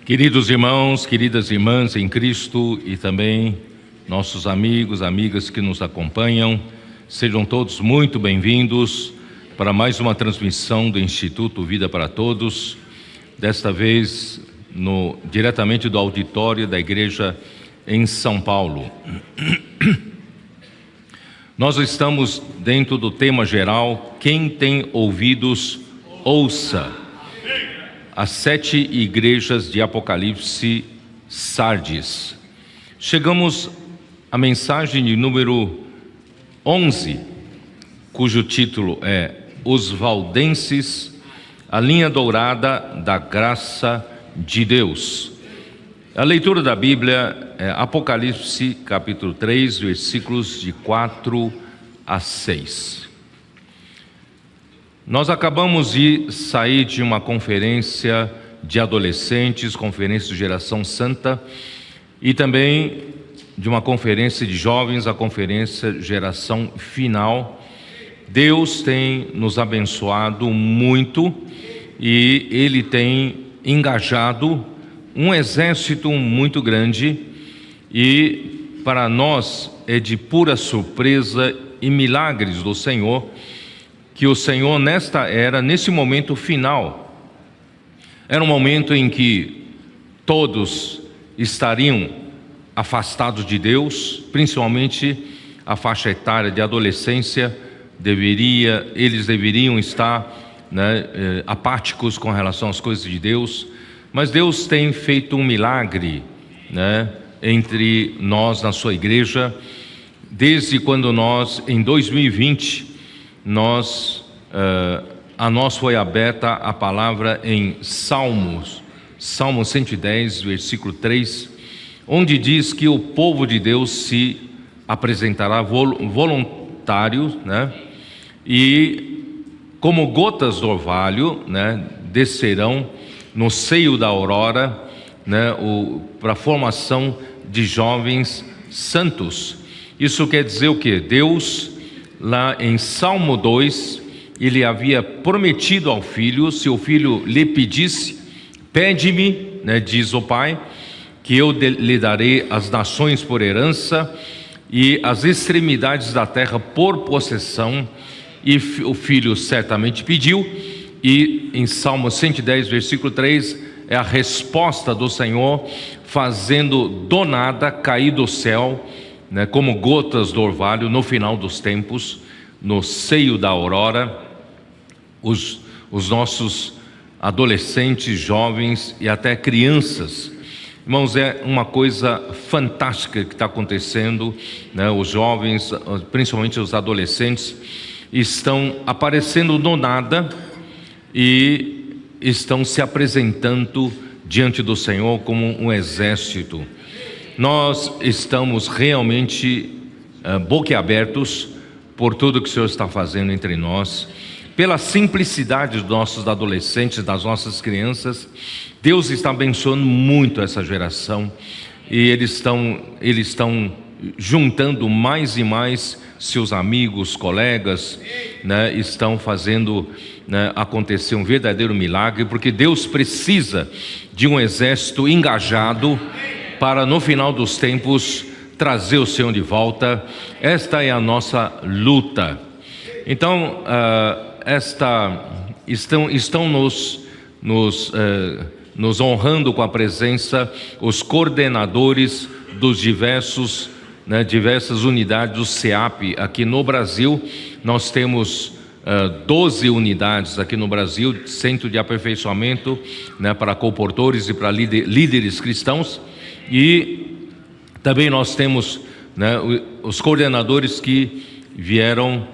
Queridos irmãos, queridas irmãs em Cristo e também nossos amigos, amigas que nos acompanham, sejam todos muito bem-vindos para mais uma transmissão do Instituto Vida para Todos, desta vez diretamente do auditório da igreja em São Paulo. Nós estamos dentro do tema geral, quem tem ouvidos, ouça. As 7 igrejas de Apocalipse, Sardes. Chegamos à mensagem de número 11, cujo título é Os Valdenses, a linha dourada da graça de Deus. A leitura da Bíblia é Apocalipse capítulo 3, versículos de 4 a 6. Nós acabamos de sair de uma conferência de adolescentes, conferência de Geração Santa, e também de uma conferência de jovens, a conferência Geração Final. Deus tem nos abençoado muito e Ele tem engajado um exército muito grande, e para nós é de pura surpresa e milagres do Senhor que o Senhor nesse momento final, era um momento em que todos estariam afastados de Deus, principalmente a faixa etária de adolescência, eles deveriam estar apáticos com relação às coisas de Deus, mas Deus tem feito um milagre entre nós na sua igreja, desde quando nós, em 2020, a nós foi aberta a palavra em Salmo 110, versículo 3, onde diz que o povo de Deus se apresentará voluntário, e como gotas do orvalho, descerão no seio da aurora, para a formação de jovens santos. Isso quer dizer o quê? Deus, lá em Salmo 2, ele havia prometido ao filho, se o filho lhe pedisse, pede-me, diz o pai, que eu lhe darei as nações por herança e as extremidades da terra por possessão, e o filho certamente pediu, e em Salmo 110, versículo 3, é a resposta do Senhor, fazendo do nada cair do céu, como gotas do orvalho no final dos tempos, no seio da aurora, os nossos adolescentes, jovens e até crianças. Irmãos, é uma coisa fantástica que está acontecendo, os jovens, principalmente os adolescentes, estão aparecendo do nada e estão se apresentando diante do Senhor como um exército. Nós estamos realmente boquiabertos por tudo que o Senhor está fazendo entre nós, pela simplicidade dos nossos adolescentes, das nossas crianças. Deus está abençoando muito essa geração, e eles estão juntando mais e mais seus amigos, colegas, estão fazendo acontecer um verdadeiro milagre, porque Deus precisa de um exército engajado para no final dos tempos trazer o Senhor de volta. Esta é a nossa luta. Então, estão nos honrando com a presença os coordenadores dos diversas unidades do CEAP aqui no Brasil. Nós temos 12 unidades aqui no Brasil, centro de aperfeiçoamento para comportores e para líderes cristãos. E também nós temos os coordenadores que vieram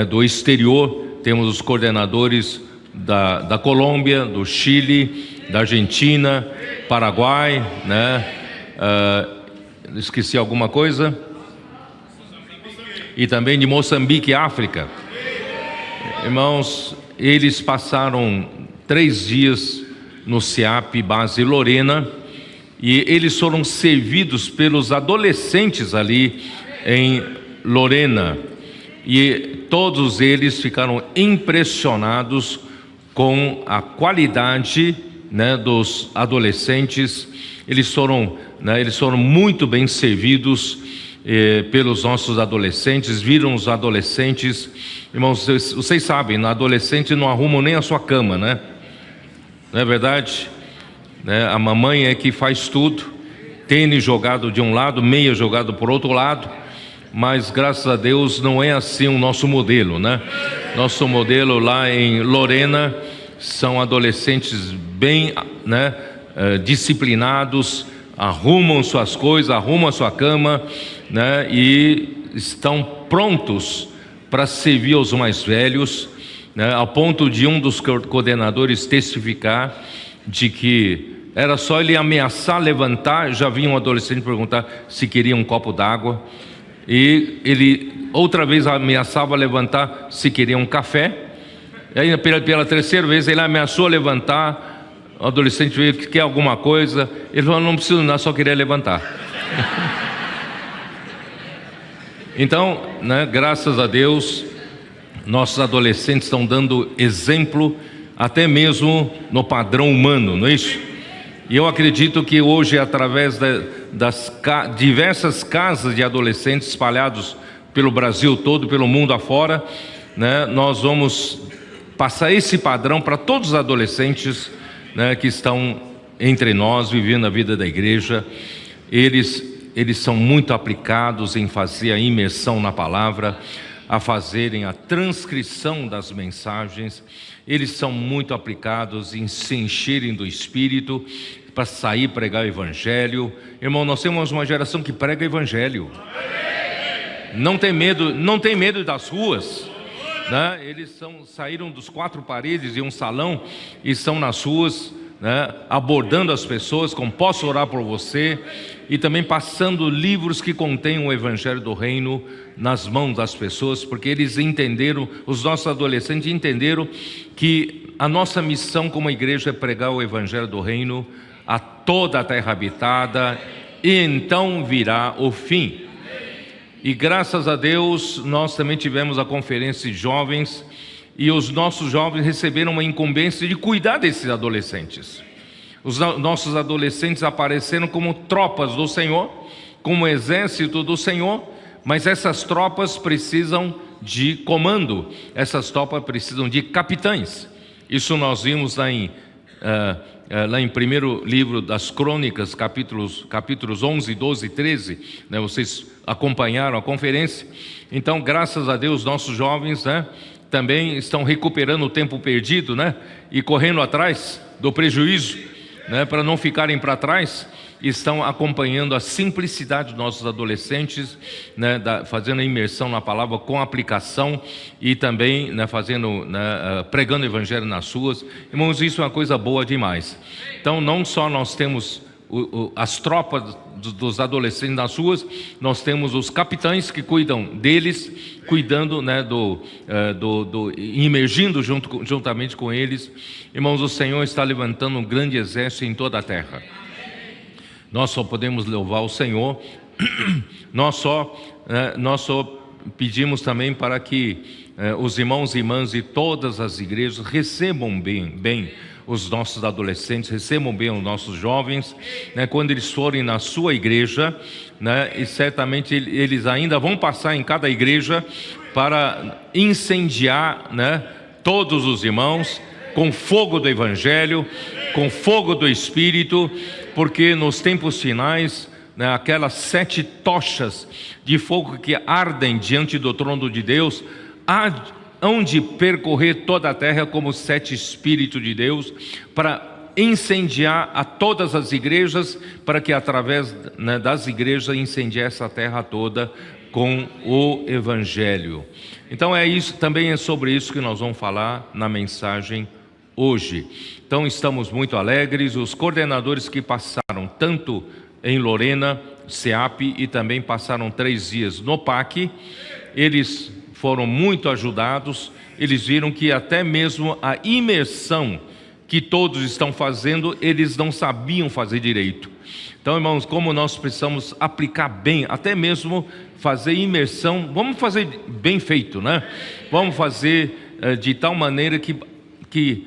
do exterior. Temos os coordenadores da Colômbia, do Chile, da Argentina, Paraguai, esqueci alguma coisa? E também de Moçambique, África. Irmãos, eles passaram 3 dias no CEAP base Lorena, e eles foram servidos pelos adolescentes ali em Lorena, e todos eles ficaram impressionados com a qualidade né, dos adolescentes. Eles foram muito bem servidos pelos nossos adolescentes. Viram os adolescentes, irmãos, vocês sabem, na adolescente não arrumam nem a sua cama, né? Não é verdade? Né? A mamãe é que faz tudo, tênis jogado de um lado, meia jogado por outro lado, mas graças a Deus não é assim o nosso modelo, né? Nosso modelo lá em Lorena são adolescentes bem, né, disciplinados, arrumam suas coisas, arrumam a sua cama, né, e estão prontos para servir aos mais velhos, né, ao ponto de um dos coordenadores testificar de que era só ele ameaçar levantar, já vinha um adolescente perguntar se queria um copo d'água, e ele outra vez ameaçava levantar se queria um café. E aí pela terceira vez ele ameaçou levantar, o adolescente veio que quer alguma coisa, ele falou: não preciso nada, só queria levantar. Então, né, graças a Deus, nossos adolescentes estão dando exemplo até mesmo no padrão humano, não é isso? E eu acredito que hoje, através das diversas casas de adolescentes espalhados pelo Brasil todo, pelo mundo afora, né, nós vamos passar esse padrão para todos os adolescentes, né, que estão entre nós, vivendo a vida da igreja. Eles são muito aplicados em fazer a imersão na palavra, a fazerem a transcrição das mensagens. Eles são muito aplicados em se encherem do Espírito para sair pregar o Evangelho. Irmão, nós temos uma geração que prega o Evangelho. Não tem medo das ruas, né? Eles saíram dos quatro paredes de um salão e estão nas ruas, né, abordando as pessoas com posso orar por você, e também passando livros que contêm o Evangelho do Reino nas mãos das pessoas, porque eles entenderam, os nossos adolescentes entenderam que a nossa missão como igreja é pregar o Evangelho do Reino a toda a terra habitada, e então virá o fim. E graças a Deus nós também tivemos a conferência de jovens, e os nossos jovens receberam uma incumbência de cuidar desses adolescentes. Os nossos adolescentes apareceram como tropas do Senhor, como exército do Senhor, mas essas tropas precisam de comando, essas tropas precisam de capitães. Isso nós vimos lá em primeiro livro das Crônicas, capítulos 11, 12 e 13, né? Vocês acompanharam a conferência. Então, graças a Deus, nossos jovens, né, também estão recuperando o tempo perdido, né, e correndo atrás do prejuízo, né, para não ficarem para trás. Estão acompanhando a simplicidade dos nossos adolescentes, né, fazendo a imersão na palavra com aplicação, e também, né, pregando o Evangelho nas ruas. Irmãos, isso é uma coisa boa demais. Então, não só nós temos as tropas dos adolescentes nas ruas, nós temos os capitães que cuidam deles, cuidando, né, imergindo juntamente com eles. Irmãos, o Senhor está levantando um grande exército em toda a terra. Nós só podemos louvar o Senhor. Nós só pedimos também para que os irmãos e irmãs de todas as igrejas recebam bem os nossos adolescentes, recebam bem os nossos jovens, né, quando eles forem na sua igreja, né, e certamente eles ainda vão passar em cada igreja para incendiar, né, todos os irmãos com fogo do Evangelho, com fogo do Espírito, porque nos tempos finais, né, aquelas 7 tochas de fogo que ardem diante do trono de Deus hão de percorrer toda a terra como 7 Espíritos de Deus, para incendiar a todas as igrejas, para que através, né, das igrejas incendiar essa terra toda com o Evangelho. Então também é sobre isso que nós vamos falar na mensagem hoje. Então estamos muito alegres. Os coordenadores que passaram tanto em Lorena, SEAP, e também passaram 3 dias no PAC, eles foram muito ajudados. Eles viram que até mesmo a imersão que todos estão fazendo, eles não sabiam fazer direito. Então, irmãos, como nós precisamos aplicar bem, até mesmo fazer imersão, vamos fazer bem feito, né? Vamos fazer de tal maneira que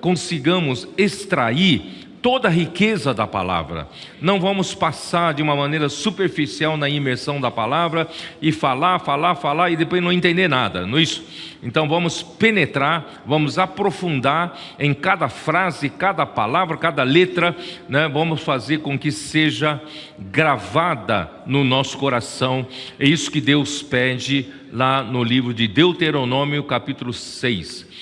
consigamos extrair toda a riqueza da palavra. Não vamos passar de uma maneira superficial na imersão da palavra e falar e depois não entender nada, não é isso? Então vamos penetrar, vamos aprofundar em cada frase, cada palavra, cada letra, né? Vamos fazer com que seja gravada no nosso coração. É isso que Deus pede lá no livro de Deuteronômio, capítulo 6.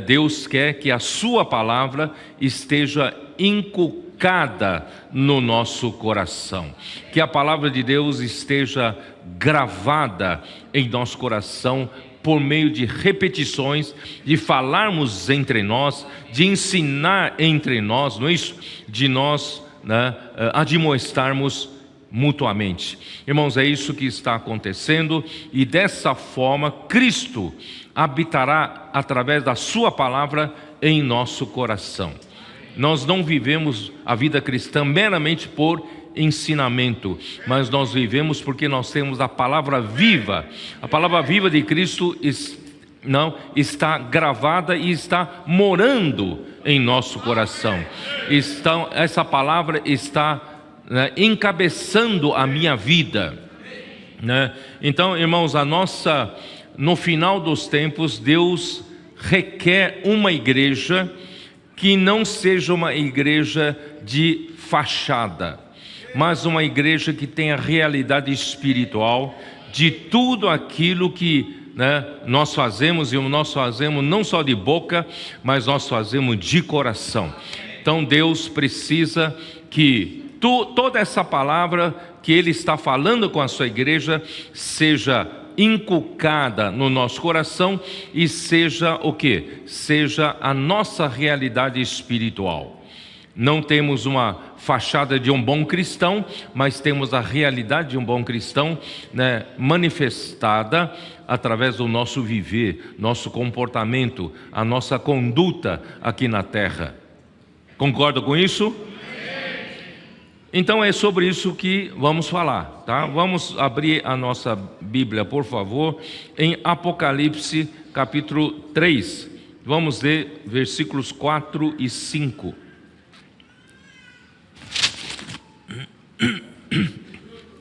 Deus quer que a sua palavra esteja inculcada no nosso coração, que a palavra de Deus esteja gravada em nosso coração por meio de repetições, de falarmos entre nós, de ensinar entre nós, não é isso? De nós admoestarmos mutuamente. Irmãos, é isso que está acontecendo, e dessa forma Cristo habitará através da sua palavra em nosso coração. Nós não vivemos a vida cristã meramente por ensinamento, mas nós vivemos porque nós temos a palavra viva. A palavra viva de Cristo está gravada e está morando em nosso coração. Essa palavra está encabeçando a minha vida, Então, irmãos, no final dos tempos, Deus requer uma igreja que não seja uma igreja de fachada, mas uma igreja que tenha realidade espiritual de tudo aquilo que nós fazemos, e nós fazemos não só de boca, mas nós fazemos de coração. Então Deus precisa que toda essa palavra que Ele está falando com a sua igreja seja inculcada no nosso coração e seja o quê? Seja a nossa realidade espiritual. Não temos uma fachada de um bom cristão, mas temos a realidade de um bom cristão, manifestada através do nosso viver, nosso comportamento, a nossa conduta aqui na terra. Concorda com isso? Então é sobre isso que vamos falar, tá? Vamos abrir a nossa Bíblia, por favor, em Apocalipse capítulo 3. Vamos ler versículos 4 e 5.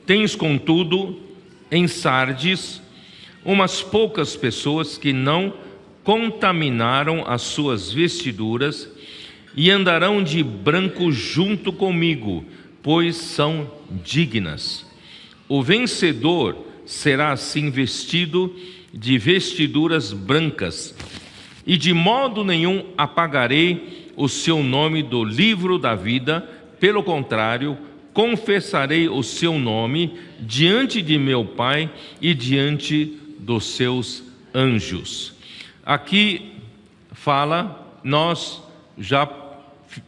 Tens, contudo, em Sardes, umas poucas pessoas que não contaminaram as suas vestiduras e andarão de branco junto comigo, pois são dignas. O vencedor será assim vestido de vestiduras brancas, e de modo nenhum apagarei o seu nome do livro da vida, pelo contrário, confessarei o seu nome diante de meu Pai e diante dos seus anjos. Aqui fala, nós já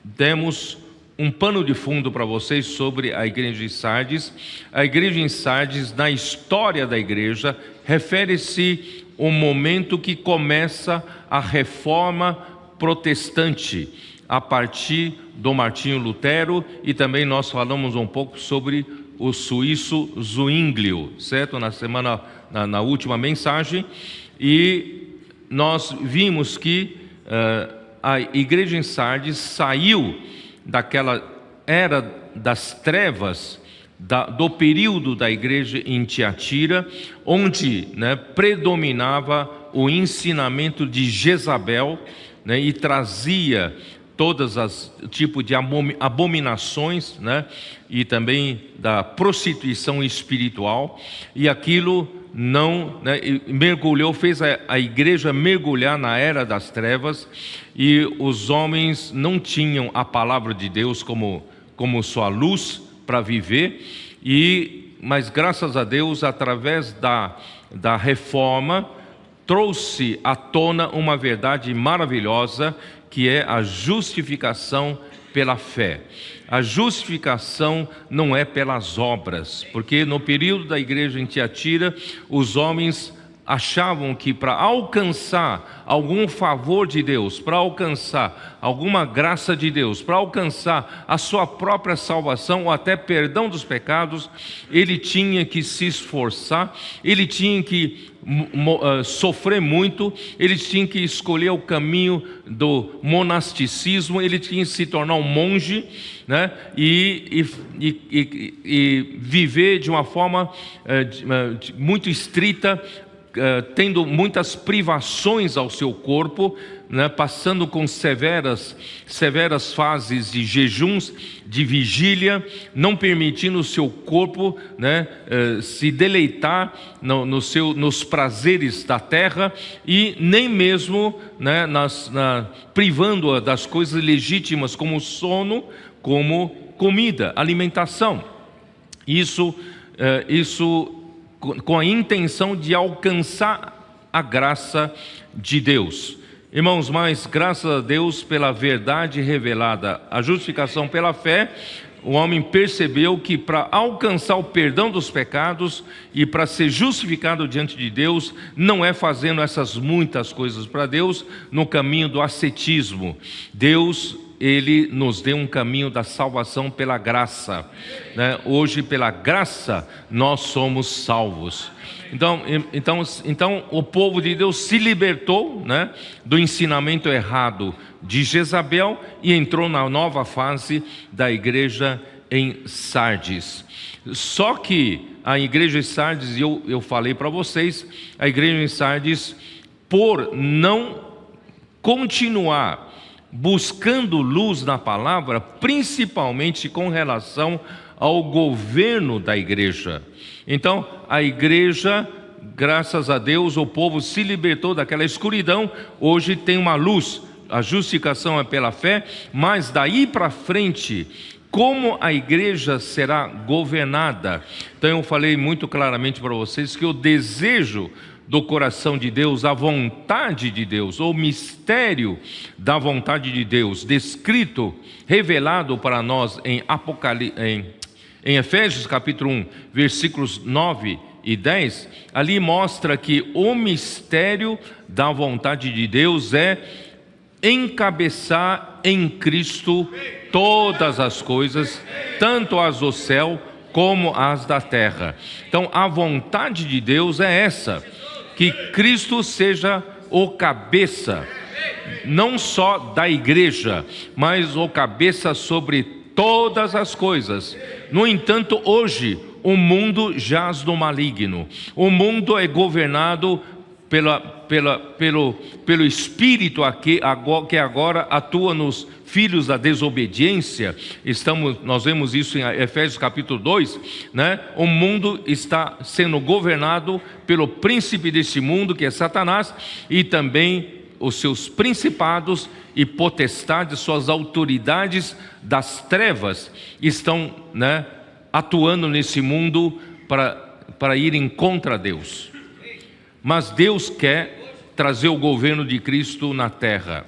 demos um pano de fundo para vocês sobre a igreja de Sardes. A igreja em Sardes, na história da igreja, refere-se ao momento que começa a reforma protestante, a partir do Martinho Lutero, e também nós falamos um pouco sobre o suíço Zwinglio, certo? Na última mensagem, e nós vimos que a igreja em Sardes saiu daquela era das trevas, do período da igreja em Tiatira, onde predominava o ensinamento de Jezabel, e trazia todas as tipos de abominações, e também da prostituição espiritual, e aquilo não mergulhou, fez a igreja mergulhar na era das trevas, e os homens não tinham a palavra de Deus como sua luz para viver, mas graças a Deus, através da reforma, trouxe à tona uma verdade maravilhosa, que é a justificação pela fé. A justificação não é pelas obras, porque no período da igreja em Tiatira, os homens achavam que para alcançar algum favor de Deus, para alcançar alguma graça de Deus, para alcançar a sua própria salvação ou até perdão dos pecados, ele tinha que se esforçar, ele tinha que sofrer muito, ele tinha que escolher o caminho do monasticismo, ele tinha que se tornar um monge, né? e viver de uma forma muito estrita, tendo muitas privações ao seu corpo, né, passando com severas fases de jejuns, de vigília, não permitindo o seu corpo, né, se deleitar nos prazeres da terra, e nem mesmo, né, privando-a das coisas legítimas como sono, como comida, alimentação. Isso com a intenção de alcançar a graça de Deus. Irmãos, mas graças a Deus pela verdade revelada, a justificação pela fé, o homem percebeu que para alcançar o perdão dos pecados e para ser justificado diante de Deus, não é fazendo essas muitas coisas para Deus no caminho do ascetismo. Deus, Ele nos deu um caminho da salvação pela graça, né? Hoje, pela graça, nós somos salvos. Então o povo de Deus se libertou, né, do ensinamento errado de Jezabel e entrou na nova fase da igreja em Sardes. Só que a igreja em Sardes, eu falei para vocês, a igreja em Sardes, por não continuar buscando luz na palavra, principalmente com relação ao governo da igreja. Então, a igreja, graças a Deus, o povo se libertou daquela escuridão, hoje tem uma luz, a justificação é pela fé, mas daí para frente, como a igreja será governada? Então eu falei muito claramente para vocês que o desejo do coração de Deus, a vontade de Deus, o mistério da vontade de Deus, descrito, revelado para nós em Efésios capítulo 1, versículos 9 e 10, ali mostra que o mistério da vontade de Deus é encabeçar em Cristo todas as coisas, tanto as do céu como as da terra. Então a vontade de Deus é essa, que Cristo seja o cabeça, não só da igreja, mas o cabeça sobre todas as coisas. No entanto, hoje o mundo jaz no maligno, o mundo é governado pelo Espírito que agora atua nos filhos da desobediência. Nós vemos isso em Efésios capítulo 2, né? O mundo está sendo governado pelo príncipe deste mundo, que é Satanás, e também os seus principados e potestades, suas autoridades das trevas estão, né, atuando nesse mundo para irem contra Deus. Mas Deus quer trazer o governo de Cristo na terra.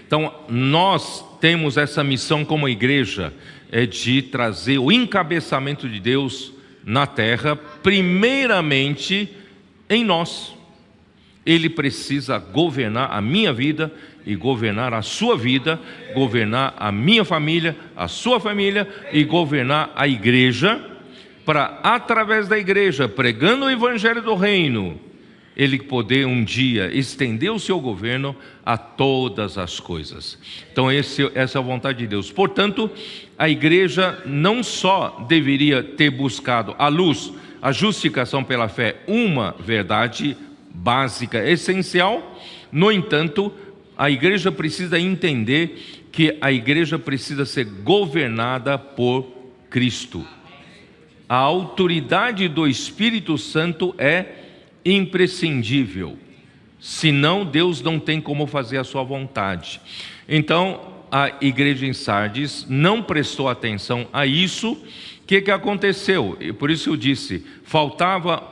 Então nós temos essa missão como igreja, é de trazer o encabeçamento de Deus na terra, primeiramente em nós. Ele precisa governar a minha vida e governar a sua vida, governar a minha família, a sua família e governar a igreja, para através da igreja, pregando o evangelho do reino, ele poder um dia estender o seu governo a todas as coisas. Então essa é a vontade de Deus. Portanto, a igreja não só deveria ter buscado a luz, a justificação pela fé, uma verdade básica, essencial. No entanto, a igreja precisa entender que a igreja precisa ser governada por Cristo. A autoridade do Espírito Santo é imprescindível, senão Deus não tem como fazer a sua vontade. Então a igreja em Sardes não prestou atenção a isso. O que aconteceu? E por isso eu disse, faltava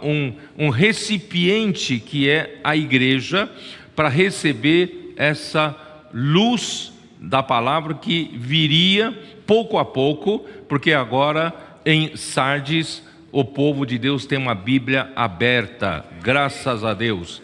um recipiente, que é a igreja, para receber essa luz da palavra que viria pouco a pouco, porque agora em Sardes o povo de Deus tem uma Bíblia aberta, graças a Deus.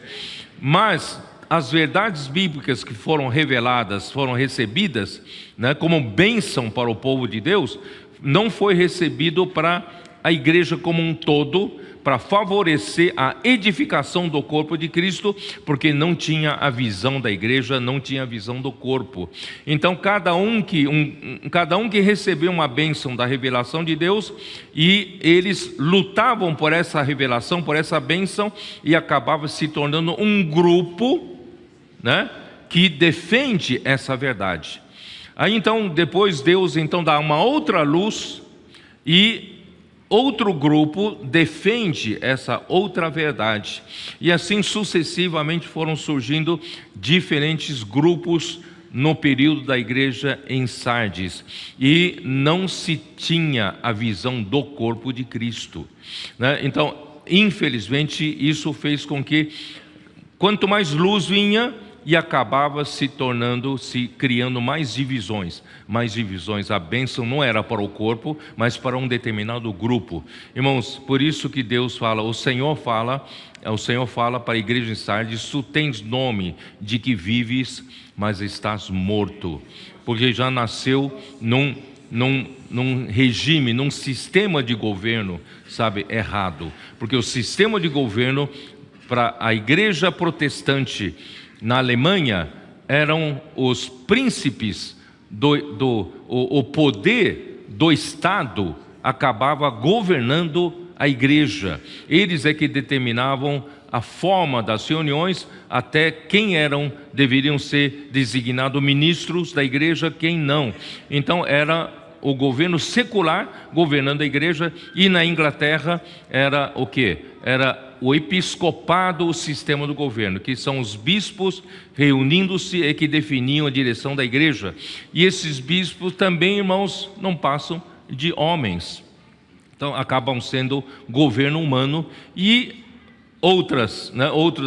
Mas as verdades bíblicas que foram reveladas, foram recebidas, né, como bênção para o povo de Deus, não foi recebido para a igreja como um todo, para favorecer a edificação do corpo de Cristo, porque não tinha a visão da igreja, não tinha a visão do corpo. Então cada um que recebeu uma bênção da revelação de Deus, e eles lutavam por essa revelação, por essa bênção, e acabava se tornando um grupo, né, que defende essa verdade. Aí então depois Deus então dá uma outra luz, e outro grupo defende essa outra verdade, e assim sucessivamente foram surgindo diferentes grupos no período da igreja em Sardes, e não se tinha a visão do corpo de Cristo, né? Então, infelizmente, isso fez com que quanto mais luz vinha, e acabava se criando mais divisões. A bênção não era para o corpo, mas para um determinado grupo. Irmãos, por isso que Deus fala, o Senhor fala para a igreja em Sardes: tu tens nome de que vives, mas estás morto, porque já nasceu num regime, num sistema de governo, errado. Porque o sistema de governo para a igreja protestante na Alemanha eram os príncipes, o poder do Estado acabava governando a igreja. Eles é que determinavam a forma das reuniões, até quem deveriam ser designados ministros da igreja, quem não. Então era o governo secular governando a igreja, e na Inglaterra era o quê? Era o episcopado, o sistema do governo, que são os bispos reunindo-se e que definiam a direção da igreja. E esses bispos também, irmãos, não passam de homens. Então acabam sendo governo humano, e outros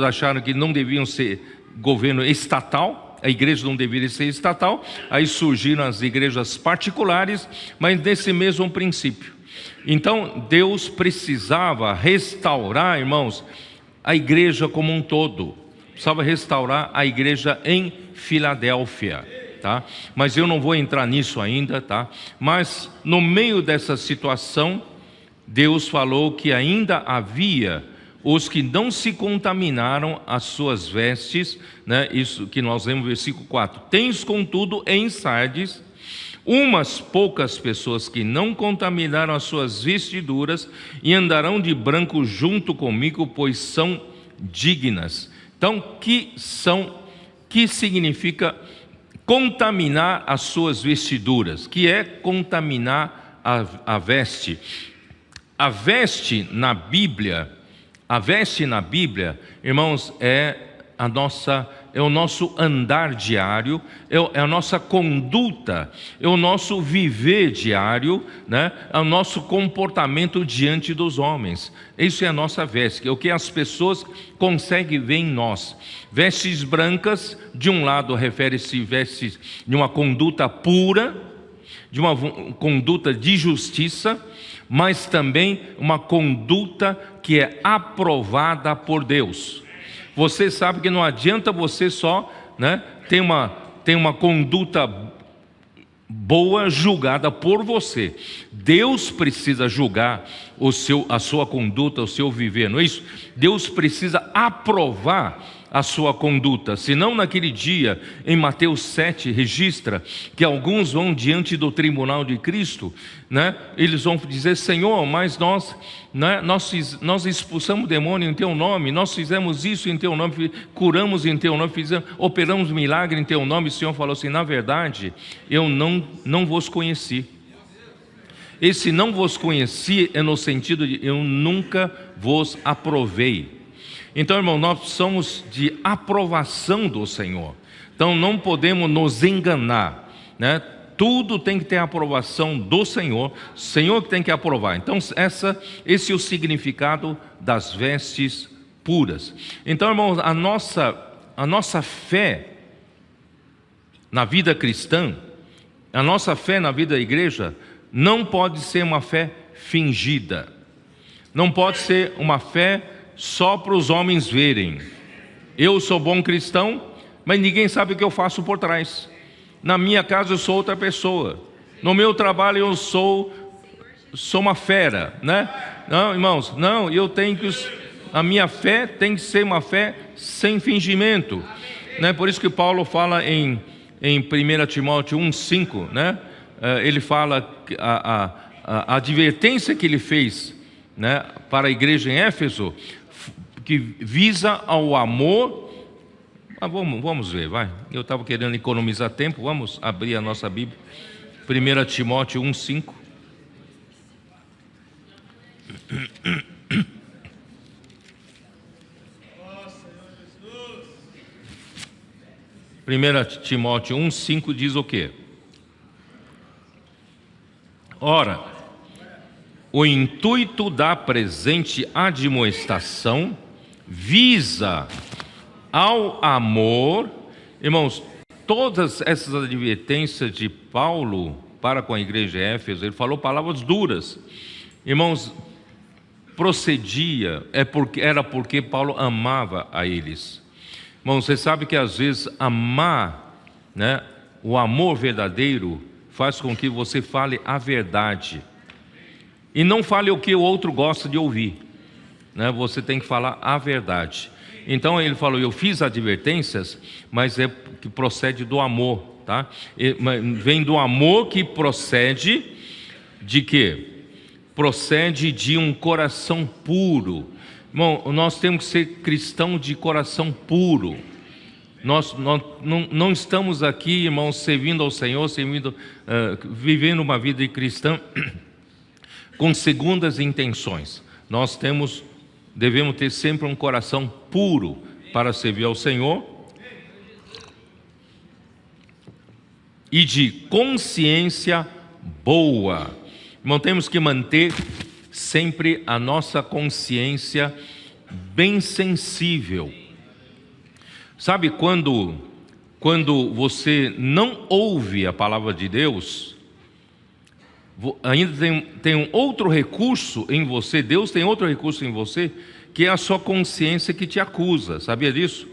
acharam que não deviam ser governo estatal, a igreja não deveria ser estatal. Aí surgiram as igrejas particulares, mas nesse mesmo princípio. Então Deus precisava restaurar, irmãos, a igreja como um todo. Precisava restaurar a igreja em Filadélfia, tá? Mas eu não vou entrar nisso ainda, tá? Mas no meio dessa situação, Deus falou que ainda havia os que não se contaminaram as suas vestes, né? Isso que nós lemos no versículo 4. Tens, contudo, em Sardes umas poucas pessoas que não contaminaram as suas vestiduras, e andarão de branco junto comigo, pois são dignas. Então, que significa contaminar as suas vestiduras? Que é contaminar a veste? A veste na Bíblia, irmãos, é o nosso andar diário, é a nossa conduta, é o nosso viver diário, né? É o nosso comportamento diante dos homens. Isso é a nossa veste, é o que as pessoas conseguem ver em nós. Vestes brancas, de um lado, refere-se vestes de uma conduta pura, de uma conduta de justiça, mas também uma conduta que é aprovada por Deus. Você sabe que não adianta você só, né, ter uma conduta boa julgada por você. Deus precisa julgar a sua conduta, o seu viver, não é isso? Deus precisa aprovar a sua conduta. Senão, naquele dia, em Mateus 7, registra que alguns vão diante do tribunal de Cristo, né? Eles vão dizer: Senhor, mas nós expulsamos demônio em teu nome, nós fizemos isso em teu nome, curamos em teu nome, operamos milagre em teu nome. O Senhor falou assim: na verdade, eu não vos conheci. Esse não vos conheci é no sentido de eu nunca vos aprovei. Então, irmão, nós somos de aprovação do Senhor. Então não podemos nos enganar, né? Tudo tem que ter a aprovação do Senhor, Senhor que tem que aprovar. Então esse é o significado das vestes puras. Então, irmãos, a nossa fé na vida cristã, a nossa fé na vida da igreja, não pode ser uma fé fingida. Não pode ser uma fé só para os homens verem. Eu sou bom cristão, mas ninguém sabe o que eu faço por trás. Na minha casa eu sou outra pessoa. No meu trabalho eu sou uma fera, né? Não, irmãos, não, eu tenho que... A minha fé tem que ser uma fé sem fingimento, né? Por isso que Paulo fala em 1 Timóteo 1,5, né? Ele fala a advertência que ele fez, né, para a igreja em Éfeso, que visa ao amor. Vamos ver, vai. Eu estava querendo economizar tempo, vamos abrir a nossa Bíblia. 1 Timóteo 1,5. 1 Timóteo 1,5 diz o quê? Ora, o intuito da presente admoestação visa ao amor. Irmãos, todas essas advertências de Paulo para com a igreja de Éfeso, ele falou palavras duras. Irmãos, era porque Paulo amava a eles. Irmãos, você sabe que às vezes amar, né, o amor verdadeiro faz com que você fale a verdade. E não fale o que o outro gosta de ouvir, né? Você tem que falar a verdade. Então ele falou, eu fiz advertências, mas é que procede do amor, tá? Vem do amor que procede de quê? Procede de um coração puro. Irmão, nós temos que ser cristão de coração puro. Nós não estamos aqui, irmãos, servindo ao Senhor, vivendo uma vida de cristã com segundas intenções. Nós devemos ter sempre um coração puro para servir ao Senhor e de consciência boa. Irmão, temos que manter sempre a nossa consciência bem sensível. Sabe quando você não ouve a palavra de Deus, ainda tem um outro recurso em você, Deus tem outro recurso em você, que é a sua consciência que te acusa, sabia disso?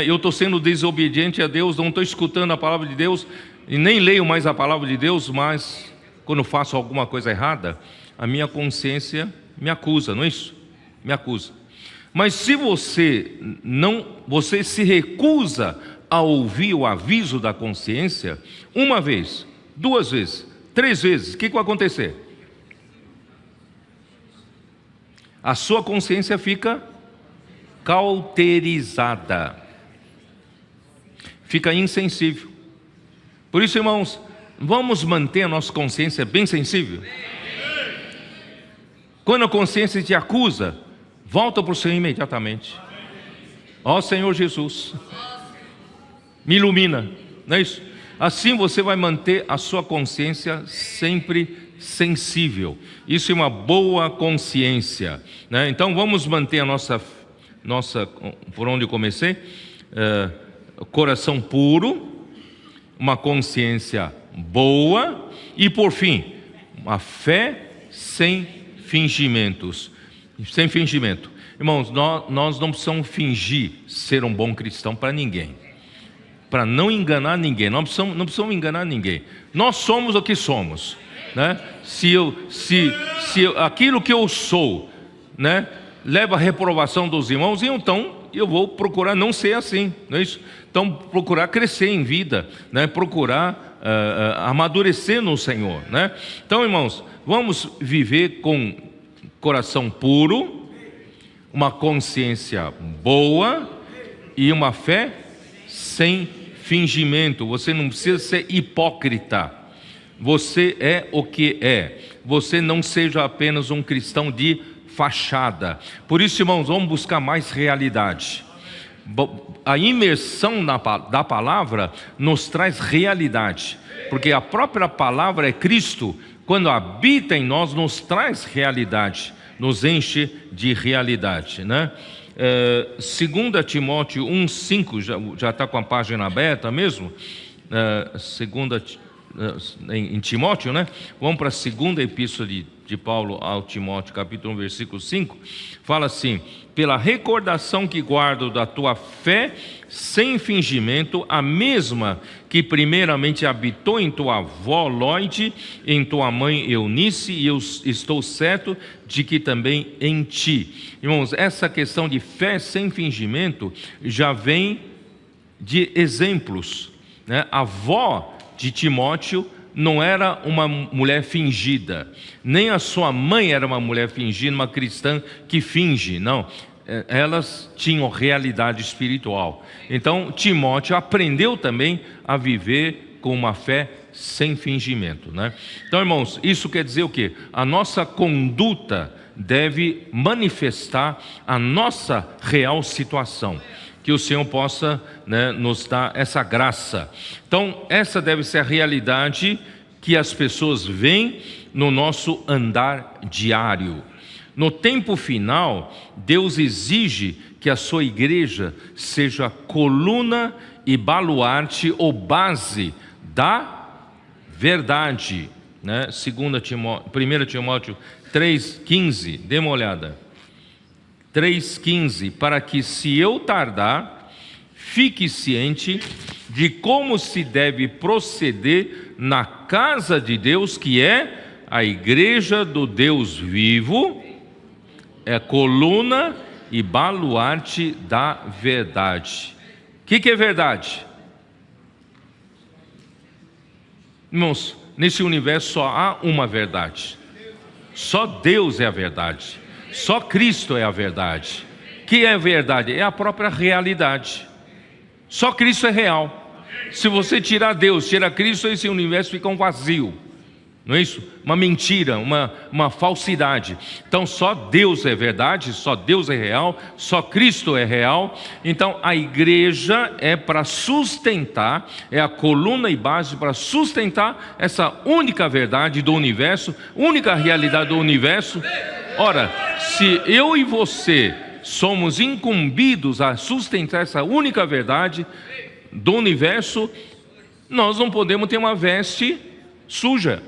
Eu estou sendo desobediente a Deus, não estou escutando a palavra de Deus, e nem leio mais a palavra de Deus, mas quando faço alguma coisa errada, a minha consciência me acusa, não é isso? Me acusa. Mas se você se recusa a ouvir o aviso da consciência, uma vez, 2 vezes, 3 vezes, o que vai acontecer? A sua consciência fica cauterizada, fica insensível. Por isso, irmãos, vamos manter a nossa consciência bem sensível. Quando a consciência te acusa, volta para o Senhor imediatamente. Ó Senhor Jesus, me ilumina, não é isso? Assim você vai manter a sua consciência sempre sensível. Isso é uma boa consciência, né? Então vamos manter a nossa, por onde eu comecei, coração puro, uma consciência boa e, por fim, uma fé sem fingimentos. Sem fingimento. Irmãos, nós não precisamos fingir ser um bom cristão para ninguém, para não enganar ninguém. Não precisamos enganar ninguém. Nós somos o que somos, né? Se aquilo que eu sou, né, leva a reprovação dos irmãos, então eu vou procurar não ser assim, não é isso? Então procurar crescer em vida, né? Procurar amadurecer no Senhor, né? Então, irmãos, vamos viver com coração puro, uma consciência boa e uma fé sem fingimento. Você não precisa ser hipócrita. Você é o que é. Você não seja apenas um cristão de fachada. Por isso, irmãos, vamos buscar mais realidade. A imersão da palavra nos traz realidade, porque a própria palavra é Cristo. Quando habita em nós, nos traz realidade, nos enche de realidade, né? 2 Timóteo 1,5, já está com a página aberta mesmo, em Timóteo, né? Vamos para a segunda epístola de Paulo ao Timóteo, capítulo 1, versículo 5, fala assim: pela recordação que guardo da tua fé sem fingimento, a mesma que primeiramente habitou em tua avó Lóide, em tua mãe Eunice, e eu estou certo de que também em ti. Irmãos, essa questão de fé sem fingimento já vem de exemplos, né? A avó de Timóteo não era uma mulher fingida, nem a sua mãe era uma mulher fingida, uma cristã que finge, não. Elas tinham realidade espiritual. Então Timóteo aprendeu também a viver com uma fé sem fingimento, né? Então, irmãos, isso quer dizer o quê? A nossa conduta deve manifestar a nossa real situação. Que o Senhor possa, né, nos dar essa graça. Então, essa deve ser a realidade que as pessoas veem no nosso andar diário. No tempo final, Deus exige que a sua igreja seja coluna e baluarte ou base da verdade, né? 1 Timóteo 3,15, dê uma olhada. 3,15, para que, se eu tardar, fique ciente de como se deve proceder na casa de Deus, que é a igreja do Deus vivo, é coluna e baluarte da verdade. O que é verdade? Irmãos, nesse universo só há uma verdade. Só Deus é a verdade. Só Cristo é a verdade. O que é verdade? É a própria realidade. Só Cristo é real. Se você tirar Deus, tirar Cristo, esse universo fica um vazio. Não é isso? Uma mentira, uma falsidade. Então só Deus é verdade, só Deus é real, só Cristo é real. Então a igreja é para sustentar, é a coluna e base para sustentar essa única verdade do universo, única realidade do universo. Ora, se eu e você somos incumbidos a sustentar essa única verdade do universo, nós não podemos ter uma veste suja,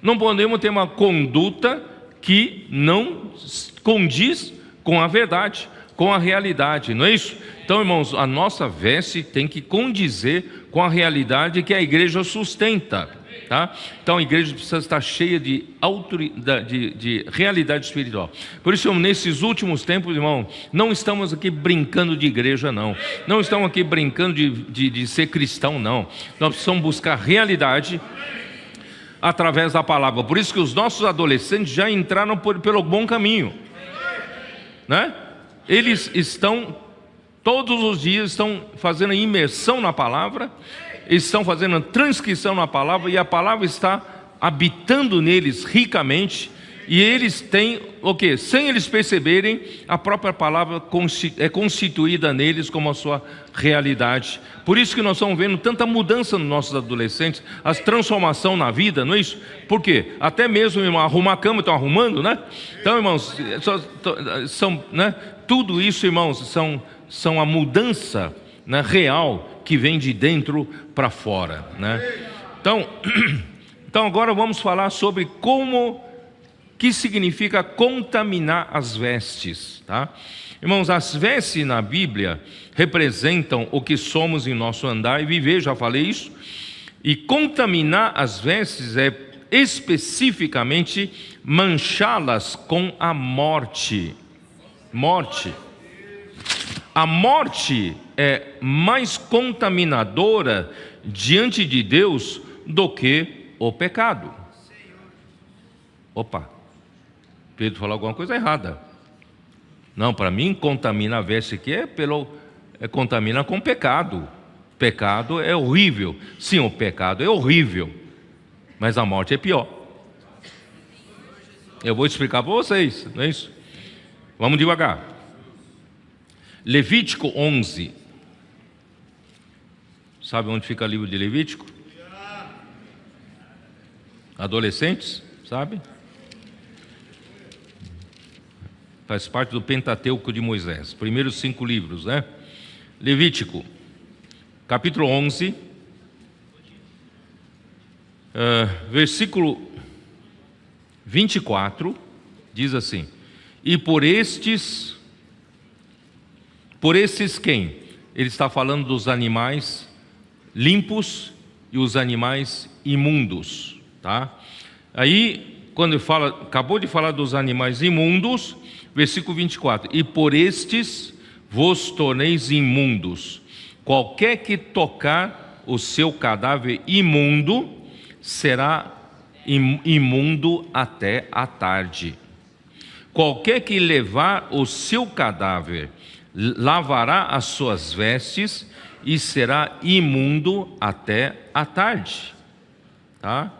não podemos ter uma conduta que não condiz com a verdade, com a realidade, não é isso? Então, irmãos, a nossa veste tem que condizer com a realidade que a igreja sustenta. Tá? Então a igreja precisa estar cheia de realidade espiritual. Por isso, nesses últimos tempos, irmão, não estamos aqui brincando de igreja, não estamos aqui brincando de ser cristão, não. Nós precisamos buscar realidade através da palavra. Por isso que os nossos adolescentes já entraram pelo bom caminho, né? Eles estão todos os dias fazendo imersão na palavra, estão fazendo transcrição na palavra, e a palavra está habitando neles ricamente, e eles têm o quê? Sem eles perceberem, a própria palavra é constituída neles como a sua realidade. Por isso que nós estamos vendo tanta mudança nos nossos adolescentes, a transformação na vida, não é isso? Por quê? Até mesmo, irmão, arrumar a cama, estão arrumando, né? Então, irmãos, né? Tudo isso, irmãos, são a mudança, né, real, que vem de dentro para fora, né? Então agora vamos falar sobre que significa contaminar as vestes, tá? Irmãos, as vestes na Bíblia representam o que somos em nosso andar e viver, já falei isso. E contaminar as vestes é especificamente manchá-las com a morte. A morte é mais contaminadora diante de Deus do que o pecado. Opa, Pedro falou alguma coisa errada. Não, para mim, contamina a veste aqui contamina com pecado. Pecado é horrível. Sim, o pecado é horrível, mas a morte é pior. Eu vou explicar para vocês, não é isso? Vamos devagar. Levítico 11. Sabe onde fica o livro de Levítico? Adolescentes, sabe? Faz parte do Pentateuco de Moisés, primeiros 5 livros, né? Levítico, capítulo 11, versículo 24, diz assim: e por estes quem? Ele está falando dos animais limpos e os animais imundos, tá? Aí, quando ele fala, acabou de falar dos animais imundos, versículo 24: e por estes vos torneis imundos. Qualquer que tocar o seu cadáver imundo será imundo até a tarde. Qualquer que levar o seu cadáver lavará as suas vestes e será imundo até a tarde, tá?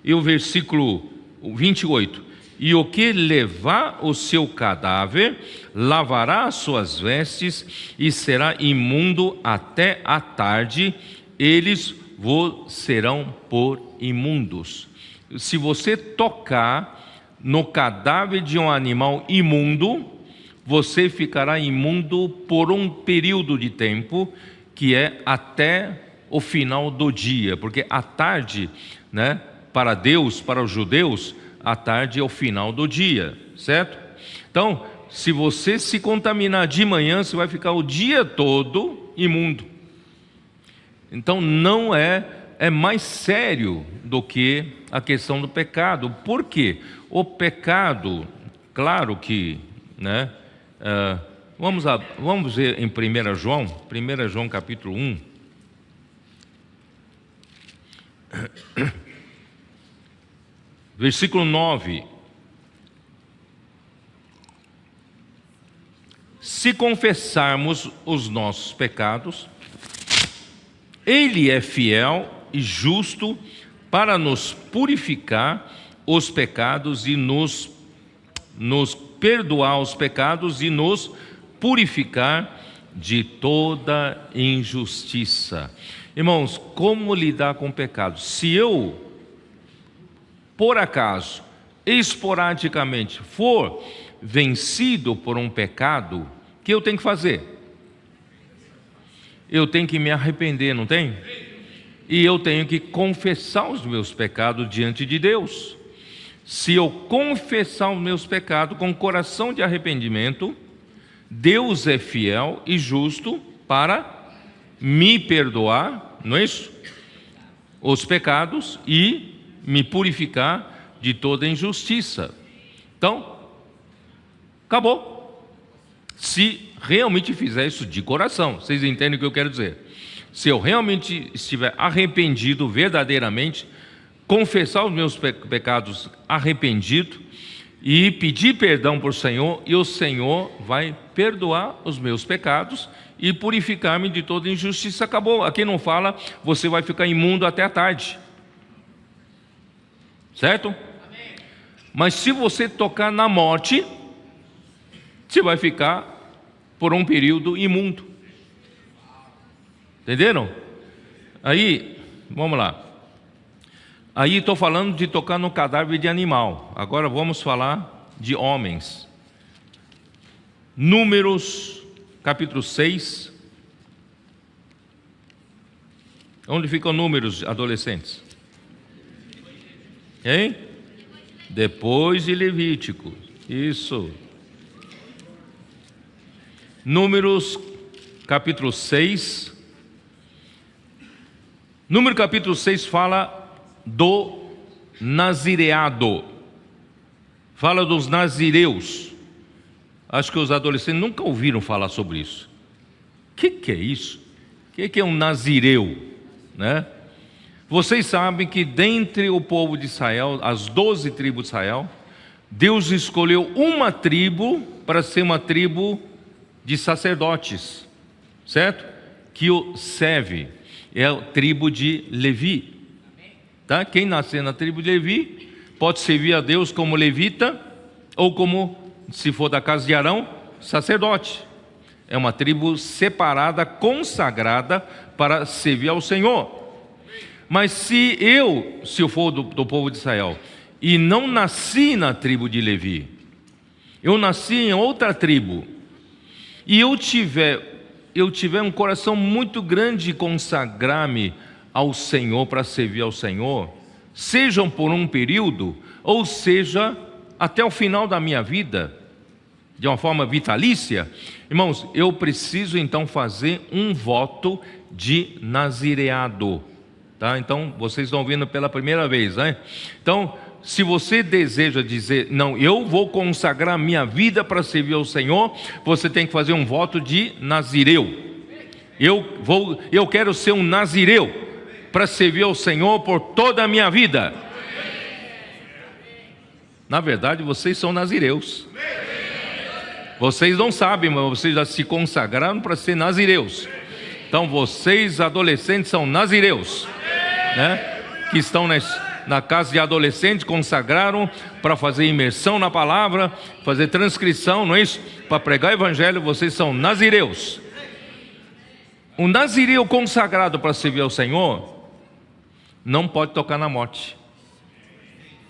E o versículo 28: e o que levar o seu cadáver lavará as suas vestes e será imundo até a tarde, eles vos serão por imundos. Se você tocar no cadáver de um animal imundo, você ficará imundo por um período de tempo, que é até o final do dia, porque a tarde, né, para Deus, para os judeus, a tarde é o final do dia, certo? Então, se você se contaminar de manhã, você vai ficar o dia todo imundo. Então, não é mais sério do que a questão do pecado. Por quê? O pecado, claro que, né? Vamos ver em 1 João capítulo 1. Versículo 9: se confessarmos os nossos pecados, Ele é fiel e justo para nos purificar os pecados e nos perdoar os pecados e nos purificar de toda injustiça. Irmãos, como lidar com o pecado? Se eu, por acaso, esporadicamente, for vencido por um pecado, o que eu tenho que fazer? Eu tenho que me arrepender, não tem? E eu tenho que confessar os meus pecados diante de Deus. Se eu confessar os meus pecados com coração de arrependimento, Deus é fiel e justo para me perdoar, não é isso? Os pecados e me purificar de toda injustiça. Então, acabou. Se realmente fizer isso de coração, vocês entendem o que eu quero dizer? Se eu realmente estiver arrependido verdadeiramente, confessar os meus pecados arrependido e pedir perdão para o Senhor, e o Senhor vai perdoar os meus pecados e purificar-me de toda injustiça. Acabou. Aqui não fala você vai ficar imundo até a tarde, certo? Amém. Mas se você tocar na morte, você vai ficar por um período imundo. Entenderam? Aí, vamos lá. Aí estou falando de tocar no cadáver de animal. Agora vamos falar de homens. Números, capítulo 6. Onde ficam números, adolescentes? Hein? Depois de Levítico. Isso. Números, capítulo 6. Número capítulo 6 fala do nazireado, fala dos nazireus. Acho que os adolescentes nunca ouviram falar sobre isso. O que é isso? O que é um nazireu, né? Vocês sabem que dentre o povo de Israel, as 12 tribos de Israel, Deus escolheu uma tribo para ser uma tribo de sacerdotes, certo? Que o serve, é a tribo de Levi. Tá? Quem nascer na tribo de Levi pode servir a Deus como levita ou como, se for da casa de Arão, sacerdote. É uma tribo separada, consagrada para servir ao Senhor. Mas se eu for do povo de Israel e não nasci na tribo de Levi, eu nasci em outra tribo, e eu tiver um coração muito grande de consagrar-me ao Senhor, para servir ao Senhor, sejam por um período, ou seja, até o final da minha vida, de uma forma vitalícia, irmãos, eu preciso então fazer um voto de nazireado, tá? Então, vocês estão ouvindo pela primeira vez, né? Então, se você deseja dizer, não, eu vou consagrar minha vida para servir ao Senhor, você tem que fazer um voto de nazireu. Eu quero ser um nazireu para servir ao Senhor por toda a minha vida. Na verdade, vocês são nazireus. Vocês não sabem, mas vocês já se consagraram para ser nazireus. Então vocês, adolescentes, são nazireus, né? Que estão na casa de adolescentes, consagraram para fazer imersão na palavra, fazer transcrição, não é isso? Para pregar o evangelho, vocês são nazireus. O nazireu consagrado para servir ao Senhor não pode tocar na morte,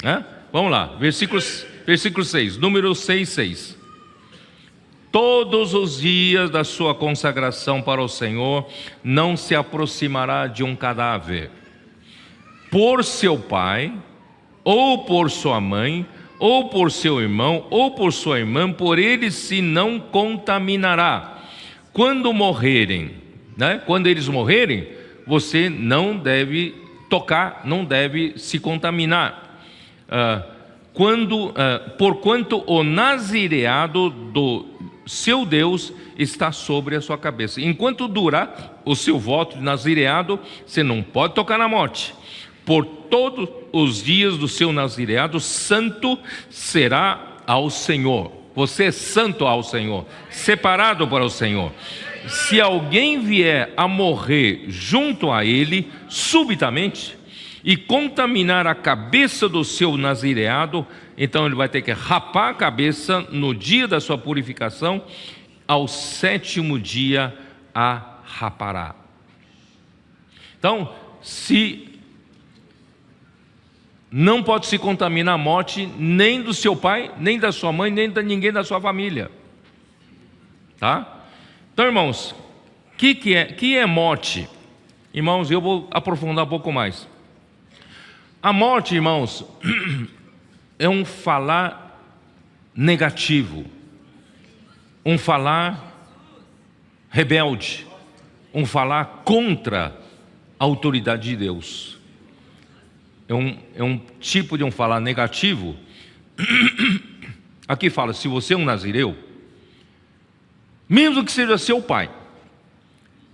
né? Vamos lá, versículo 6, número 6. Todos os dias da sua consagração para o Senhor, não se aproximará de um cadáver, por seu pai, ou por sua mãe, ou por seu irmão, ou por sua irmã, por ele se não contaminará. Quando morrerem, né? Quando eles morrerem, você não deve tocar, não deve se contaminar. Porquanto o nazireado do seu Deus está sobre a sua cabeça. Enquanto durar o seu voto de nazireado, você não pode tocar na morte. Por todos os dias do seu nazireado, santo será ao Senhor. Você é santo ao Senhor, separado para o Senhor. Se alguém vier a morrer junto a ele, subitamente, e contaminar a cabeça do seu nazireado, então ele vai ter que rapar a cabeça no dia da sua purificação, ao 7º dia a rapará. Então, se não pode se contaminar a morte nem do seu pai, nem da sua mãe, nem de ninguém da sua família, tá? Então, irmãos, que é morte? Irmãos, eu vou aprofundar um pouco mais. A morte, irmãos, é um falar negativo, um falar rebelde, um falar contra a autoridade de Deus. É um tipo de um falar negativo. Aqui fala, se você é um nazireu, mesmo que seja seu pai,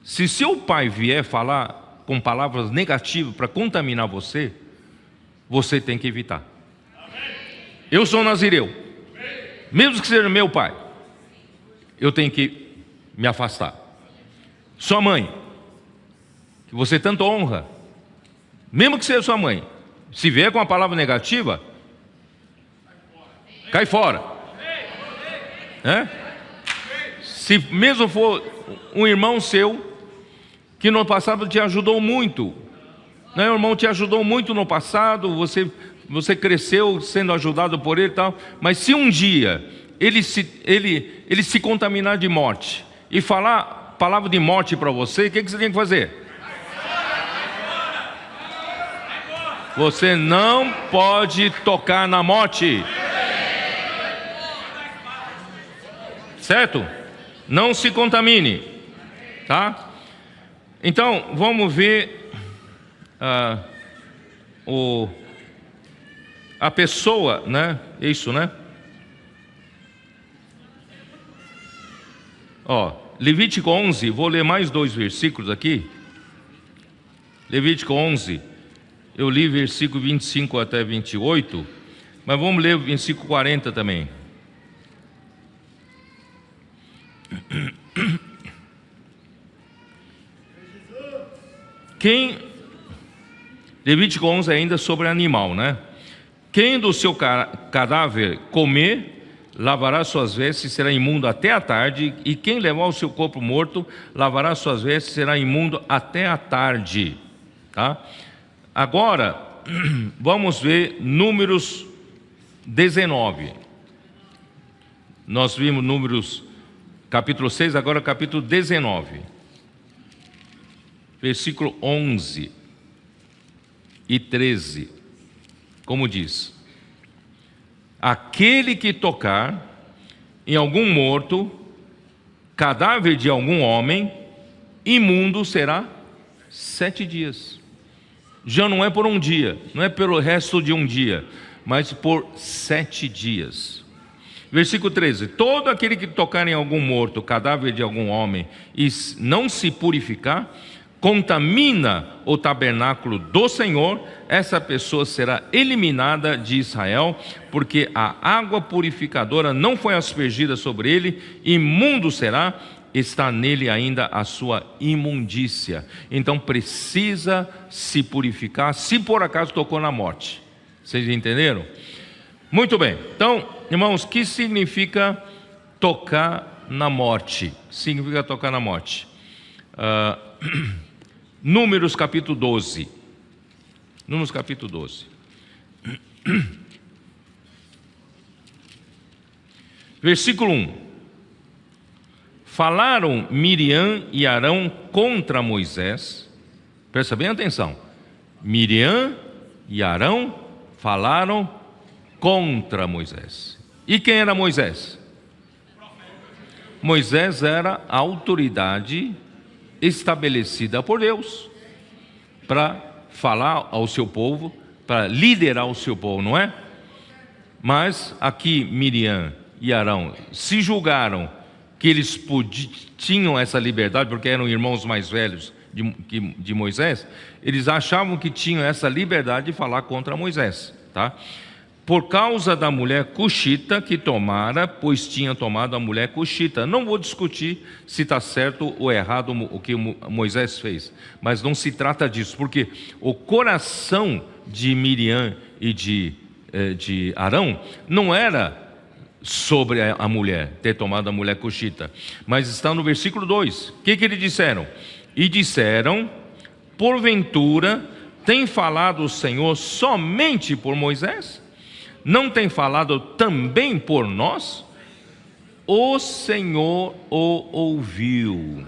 se seu pai vier falar com palavras negativas para contaminar você, você tem que evitar. Eu sou nazireu, mesmo que seja meu pai, eu tenho que me afastar. Sua mãe, que você tanto honra, mesmo que seja sua mãe, se vier com uma palavra negativa, cai fora. Se mesmo for um irmão seu que no passado te ajudou muito, né? O irmão te ajudou muito no passado, você cresceu sendo ajudado por ele e tal, mas se um dia ele se contaminar de morte e falar palavra de morte para você, o que você tem que fazer? Você não pode tocar na morte, certo? Não se contamine, tá? Então vamos ver a pessoa, né? Isso, né? Levítico 11, vou ler mais 2 versículos aqui. Levítico 11, eu li versículo 25 até 28, mas vamos ler o versículo 40 também. Levítico 11 ainda sobre animal, né? Quem do seu cadáver comer, lavará suas vestes, será imundo até a tarde, e quem levar o seu corpo morto, lavará suas vestes, será imundo até a tarde, tá? Agora, vamos ver Números 19. Nós vimos Números capítulo 6, agora capítulo 19, versículo 11 e 13. como diz: aquele que tocar em algum morto, cadáver de algum homem, imundo será 7 dias. Já não é por um dia, não é pelo resto de um dia, mas por 7 dias. Versículo 13: todo aquele que tocar em algum morto, cadáver de algum homem, e não se purificar, contamina o tabernáculo do Senhor, essa pessoa será eliminada de Israel, porque a água purificadora não foi aspergida sobre ele, imundo será, está nele ainda a sua imundícia. Então precisa se purificar, se por acaso tocou na morte. Vocês entenderam? Muito bem. Então, irmãos, o que significa tocar na morte? Significa tocar na morte. Números capítulo 12. Números capítulo 12. Versículo 1. Falaram Miriam e Arão contra Moisés. Presta bem atenção. Miriam e Arão falaram contra Moisés. E quem era Moisés? Moisés era a autoridade estabelecida por Deus para falar ao seu povo, para liderar o seu povo, não é? Mas aqui Miriam e Arão se julgaram que eles tinham essa liberdade, porque eram irmãos mais velhos de Moisés. Eles achavam que tinham essa liberdade de falar contra Moisés, tá? Por causa da mulher cuxita que tomara, pois tinha tomado a mulher cuxita. Não vou discutir se está certo ou errado o que Moisés fez, mas não se trata disso, porque o coração de Miriam e de Arão não era sobre a mulher, ter tomado a mulher cuxita, mas está no versículo 2. O que eles disseram? E disseram: porventura tem falado o Senhor somente por Moisés? Não tem falado também por nós? O Senhor o ouviu.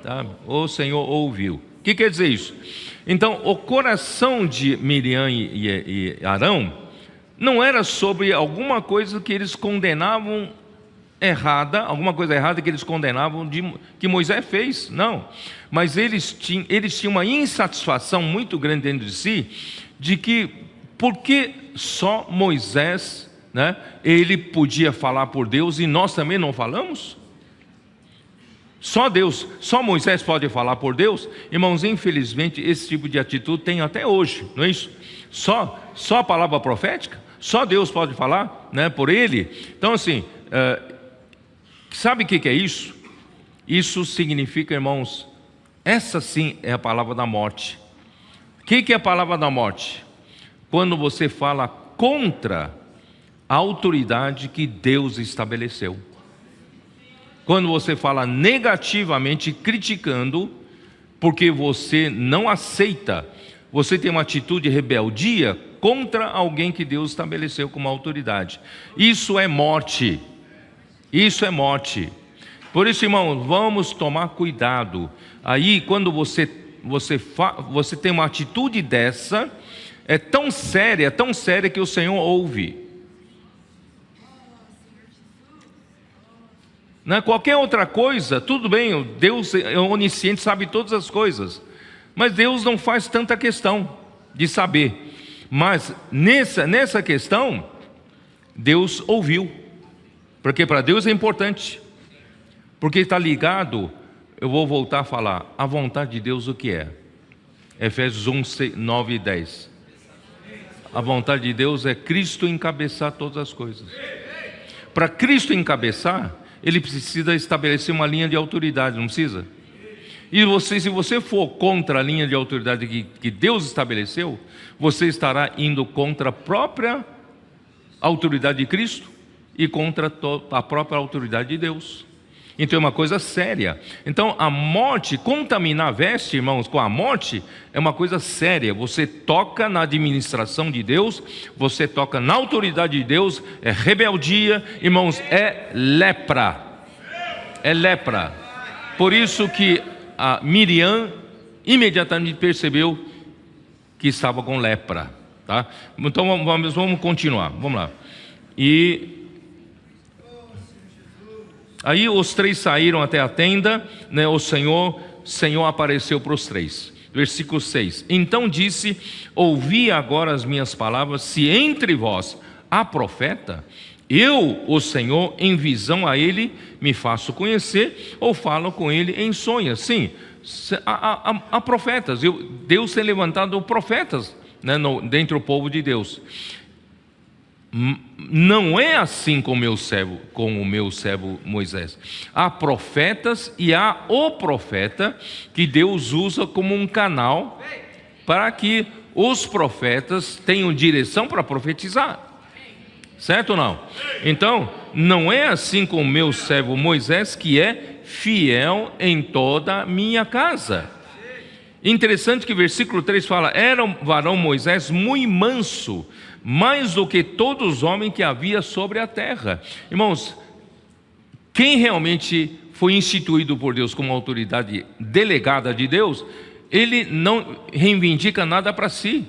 Tá? O Senhor ouviu. O que quer dizer isso? Então, o coração de Miriam e Arão não era sobre alguma coisa que eles condenavam errada, alguma coisa errada que eles condenavam que Moisés fez, não. Mas eles tinham uma insatisfação muito grande dentro de si, de que, porque só Moisés, né, ele podia falar por Deus e nós também não falamos? Só Deus, só Moisés pode falar por Deus? Irmãos, infelizmente esse tipo de atitude tem até hoje, não é isso? Só a palavra profética? Só Deus pode falar, né, por ele? Então assim, sabe o que é isso? Isso significa, irmãos, essa sim é a palavra da morte. O que é a palavra da morte? Quando você fala contra a autoridade que Deus estabeleceu. Quando você fala negativamente, criticando, porque você não aceita, você tem uma atitude de rebeldia contra alguém que Deus estabeleceu como autoridade. Isso é morte. Isso é morte. Por isso, irmão, vamos tomar cuidado. Aí, quando você tem uma atitude dessa, é tão séria que o Senhor ouve. Não é qualquer outra coisa, tudo bem, Deus é onisciente, sabe todas as coisas, mas Deus não faz tanta questão de saber. Mas nessa questão, Deus ouviu, porque para Deus é importante, porque está ligado. Eu vou voltar a falar, a vontade de Deus o que é? Efésios 1, 9 e 10. A vontade de Deus é Cristo encabeçar todas as coisas. Para Cristo encabeçar, Ele precisa estabelecer uma linha de autoridade, não precisa? E se você for contra a linha de autoridade que Deus estabeleceu, você estará indo contra a própria autoridade de Cristo e contra a própria autoridade de Deus. Então é uma coisa séria. Então a morte, contaminar a veste, irmãos, com a morte é uma coisa séria. Você toca na administração de Deus, você toca na autoridade de Deus, é rebeldia, irmãos, é lepra. É lepra. Por isso que a Miriam imediatamente percebeu que estava com lepra. tá? Então vamos continuar, vamos lá. E aí os três saíram até a tenda, né? O Senhor apareceu para os três. Versículo 6: Então disse: ouvi agora as minhas palavras. Se entre vós há profeta, eu, o Senhor, em visão a ele me faço conhecer, ou falo com ele em sonhos. Sim, há profetas. Deus tem levantado profetas, né, dentre o povo de Deus. Não é assim com o meu servo Moisés. Há profetas e há o profeta que Deus usa como um canal para que os profetas tenham direção para profetizar. Certo ou não? Então, não é assim com o meu servo Moisés, que é fiel em toda a minha casa. Interessante que versículo 3 fala: era um varão Moisés muito manso, mais do que todos os homens que havia sobre a terra. Irmãos, quem realmente foi instituído por Deus como autoridade delegada de Deus, ele não reivindica nada para si.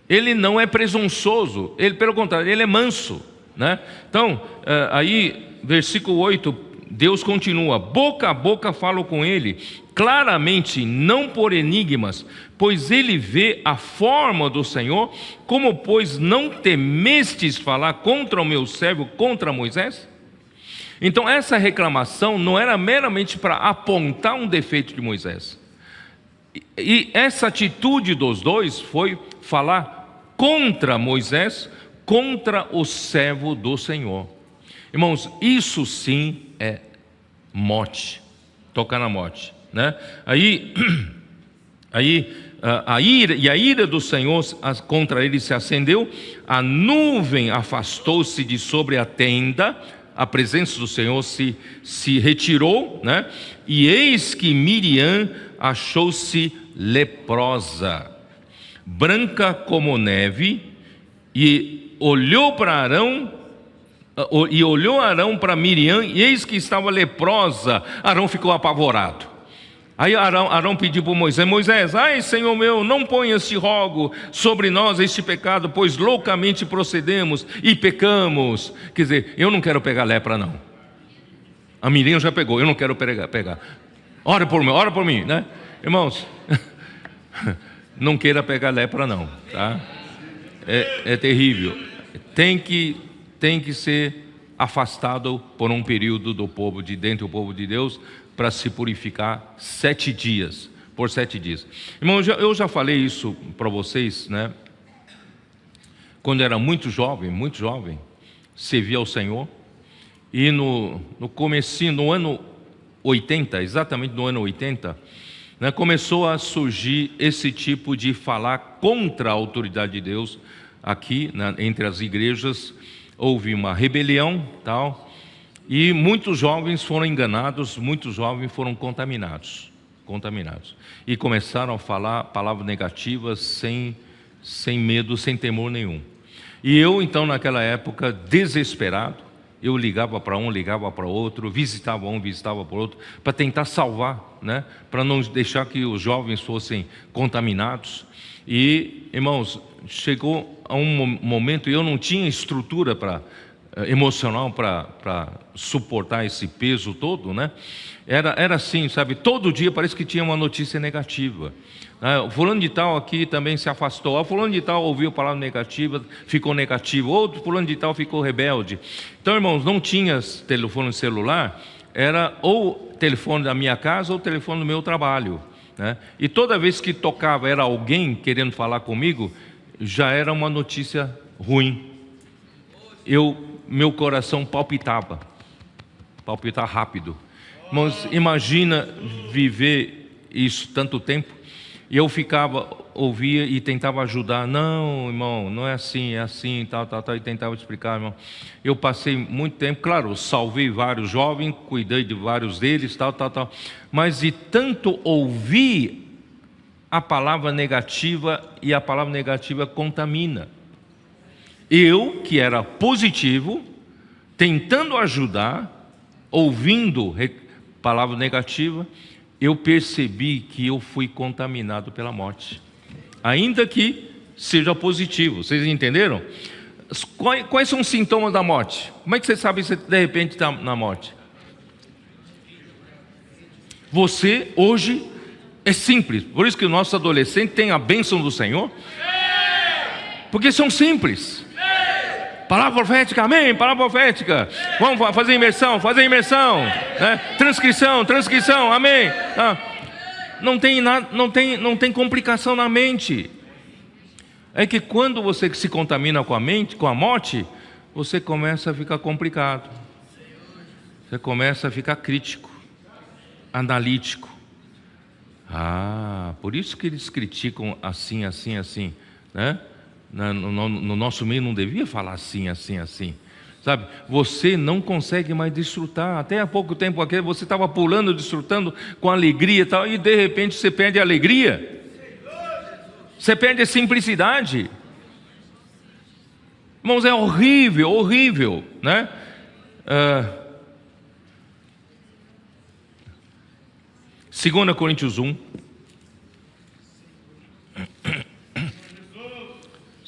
Ele não é presunçoso, pelo contrário, ele é manso, né? Então, aí, versículo 8, Deus continua: boca a boca falo com ele, claramente, não por enigmas, pois ele vê a forma do Senhor. Como, pois, não temestes falar contra o meu servo, contra Moisés? Então, essa reclamação não era meramente para apontar um defeito de Moisés. E essa atitude dos dois foi falar contra Moisés, contra o servo do Senhor. Irmãos, isso sim é morte, tocar na morte, né? Aí a ira do Senhor contra ele se acendeu, a nuvem afastou-se de sobre a tenda, a presença do Senhor se retirou, né? E eis que Miriam achou-se leprosa, branca como neve, e olhou Arão para Miriam, e eis que estava leprosa. Arão ficou apavorado. Aí Arão pediu para Moisés: ai, Senhor meu, não ponha este rogo sobre nós, este pecado, pois loucamente procedemos e pecamos. Quer dizer, eu não quero pegar lepra, não. A Miriam já pegou, eu não quero pegar. Ora por mim, né? Irmãos, não queira pegar lepra, não, tá? É terrível. Tem que ser afastado por um período dentro do povo de Deus, para se purificar 7 dias, por 7 dias. Irmão, eu já falei isso para vocês, né? Quando era muito jovem, servia ao Senhor, e no comecinho, no ano 80, exatamente no ano 80, né, começou a surgir esse tipo de falar contra a autoridade de Deus aqui, né, entre as igrejas. Houve uma rebelião, tal, e muitos jovens foram enganados, muitos jovens foram contaminados, e começaram a falar palavras negativas sem medo, sem temor nenhum. E eu, então, naquela época, desesperado, eu ligava para um, ligava para outro, visitava um, visitava para outro, para tentar salvar, né? Para não deixar que os jovens fossem contaminados. E, irmãos, chegou a um momento, eu não tinha estrutura emocional para suportar esse peso todo, né? Era assim, sabe? Todo dia parece que tinha uma notícia negativa. O fulano de tal aqui também se afastou. O fulano de tal ouviu palavra negativa, ficou negativo. Outro fulano de tal ficou rebelde. Então, irmãos, não tinha telefone celular. Era ou telefone da minha casa ou telefone do meu trabalho, né? E toda vez que tocava era alguém querendo falar comigo, já era uma notícia ruim. Meu coração palpitava rápido. Irmãos, imagina viver isso tanto tempo. E eu ouvia e tentava ajudar. Não, irmão, não é assim, tal, e tentava explicar, irmão. Eu passei muito tempo, claro, salvei vários jovens, cuidei de vários deles, tal. Mas de tanto ouvir a palavra negativa, e a palavra negativa contamina. Eu, que era positivo, tentando ajudar, ouvindo palavra negativa, eu percebi que eu fui contaminado pela morte. Ainda que seja positivo. Vocês entenderam? Quais são os sintomas da morte? Como é que você sabe se de repente está na morte? Você hoje é simples. Por isso que o nosso adolescente tem a bênção do Senhor, porque são simples. Palavra profética, amém, palavra profética. Vamos fazer imersão, né? Transcrição, amém. Não tem complicação na mente. É que quando você se contamina com a mente, com a morte, você começa a ficar complicado. Você começa a ficar crítico, analítico. Por isso que eles criticam assim, né? No nosso meio não devia falar assim, sabe? Você não consegue mais desfrutar. Até há pouco tempo aqui você estava pulando, desfrutando com alegria e tal, e de repente você perde a alegria. Você perde a simplicidade. Irmãos, é horrível, né? 2 Coríntios 1.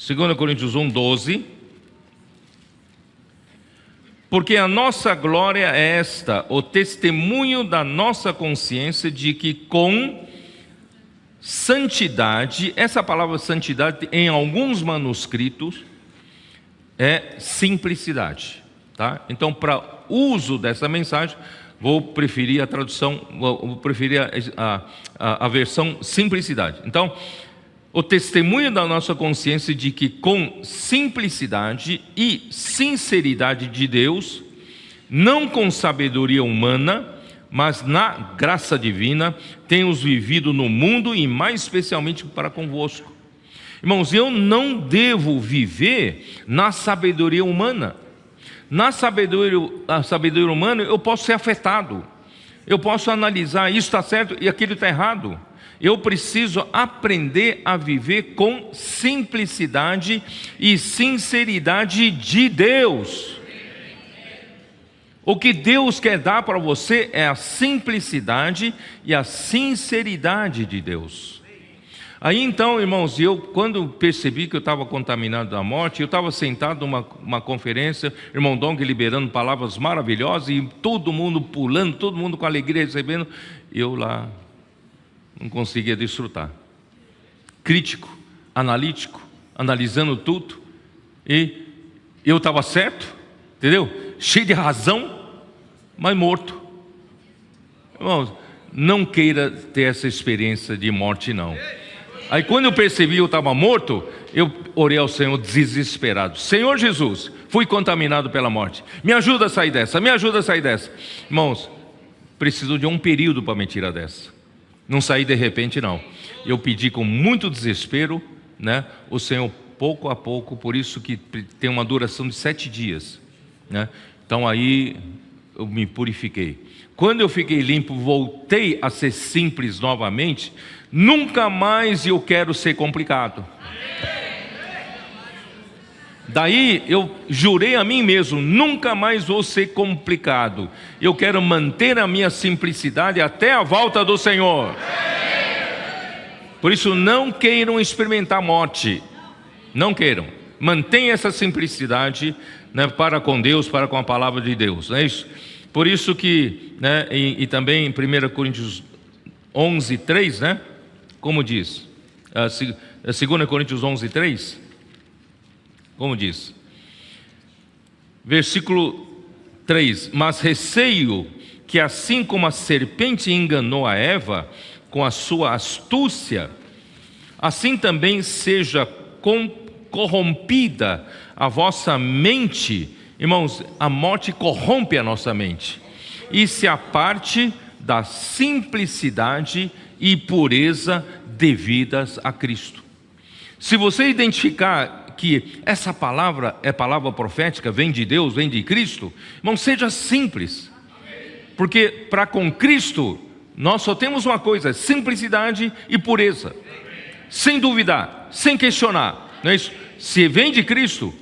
2 Coríntios 1, 12. Porque a nossa glória é esta, o testemunho da nossa consciência de que com santidade, essa palavra santidade em alguns manuscritos é simplicidade, tá? Então, para uso dessa mensagem, vou preferir a tradução, vou preferir a versão simplicidade. Então, o testemunho da nossa consciência de que com simplicidade e sinceridade de Deus, não com sabedoria humana, mas na graça divina, temos vivido no mundo e mais especialmente para convosco. Irmãos, eu não devo viver na sabedoria humana. Na sabedoria humana eu posso ser afetado. Eu posso analisar, isso está certo e aquilo está errado. Eu preciso aprender a viver com simplicidade e sinceridade de Deus. O que Deus quer dar para você é a simplicidade e a sinceridade de Deus. Aí então, irmãos, quando percebi que eu estava contaminado da morte, eu estava sentado numa conferência, irmão Dong liberando palavras maravilhosas e todo mundo pulando, todo mundo com alegria recebendo, eu lá não conseguia desfrutar. Crítico, analítico, analisando tudo, e eu estava certo, entendeu? Cheio de razão, mas morto. Irmãos, não queira ter essa experiência de morte, não. Aí quando eu percebi que eu estava morto, eu orei ao Senhor desesperado. Senhor Jesus, fui contaminado pela morte. Me ajuda a sair dessa, me ajuda a sair dessa. Irmãos, precisou de um período para me tirar dessa. Não saí de repente, não. Eu pedi com muito desespero, né? O Senhor, pouco a pouco, por isso que tem uma duração de 7 dias, né? Então aí eu me purifiquei. Quando eu fiquei limpo, voltei a ser simples novamente. Nunca mais eu quero ser complicado. Daí eu jurei a mim mesmo, nunca mais vou ser complicado. Eu quero manter a minha simplicidade até a volta do Senhor. Por isso não queiram experimentar a morte. Não queiram. Mantenha essa simplicidade, né, para com Deus, para com a palavra de Deus. Não é isso? Por isso que, né, e também em 1 Coríntios 11, 3, né? Como diz? 2 Coríntios 11, 3. Como diz? Versículo 3. Mas receio que assim como a serpente enganou a Eva com a sua astúcia, assim também seja corrompida a vossa mente. Irmãos, a morte corrompe a nossa mente e se aparte da simplicidade e pureza devidas a Cristo. Se você identificar que essa palavra é palavra profética, vem de Deus, vem de Cristo, irmão, seja simples, porque para com Cristo nós só temos uma coisa: simplicidade e pureza, sem duvidar, sem questionar, não é isso? Se vem de Cristo,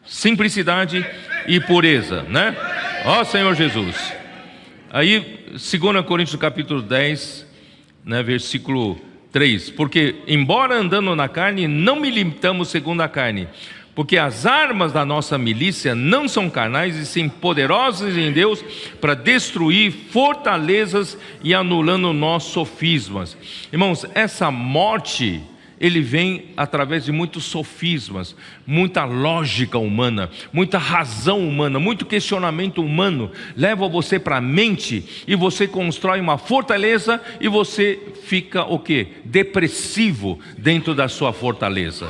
simplicidade e pureza, né? Ó Senhor Jesus. Aí 2 Coríntios capítulo 10, né, versículo 3. Porque, embora andando na carne, não militamos segundo a carne. Porque as armas da nossa milícia não são carnais, e sim poderosas em Deus para destruir fortalezas e anulando nossos sofismas. Irmãos, essa morte, ele vem através de muitos sofismas, muita lógica humana, muita razão humana, muito questionamento humano. Leva você para a mente e você constrói uma fortaleza e você fica o quê? Depressivo dentro da sua fortaleza.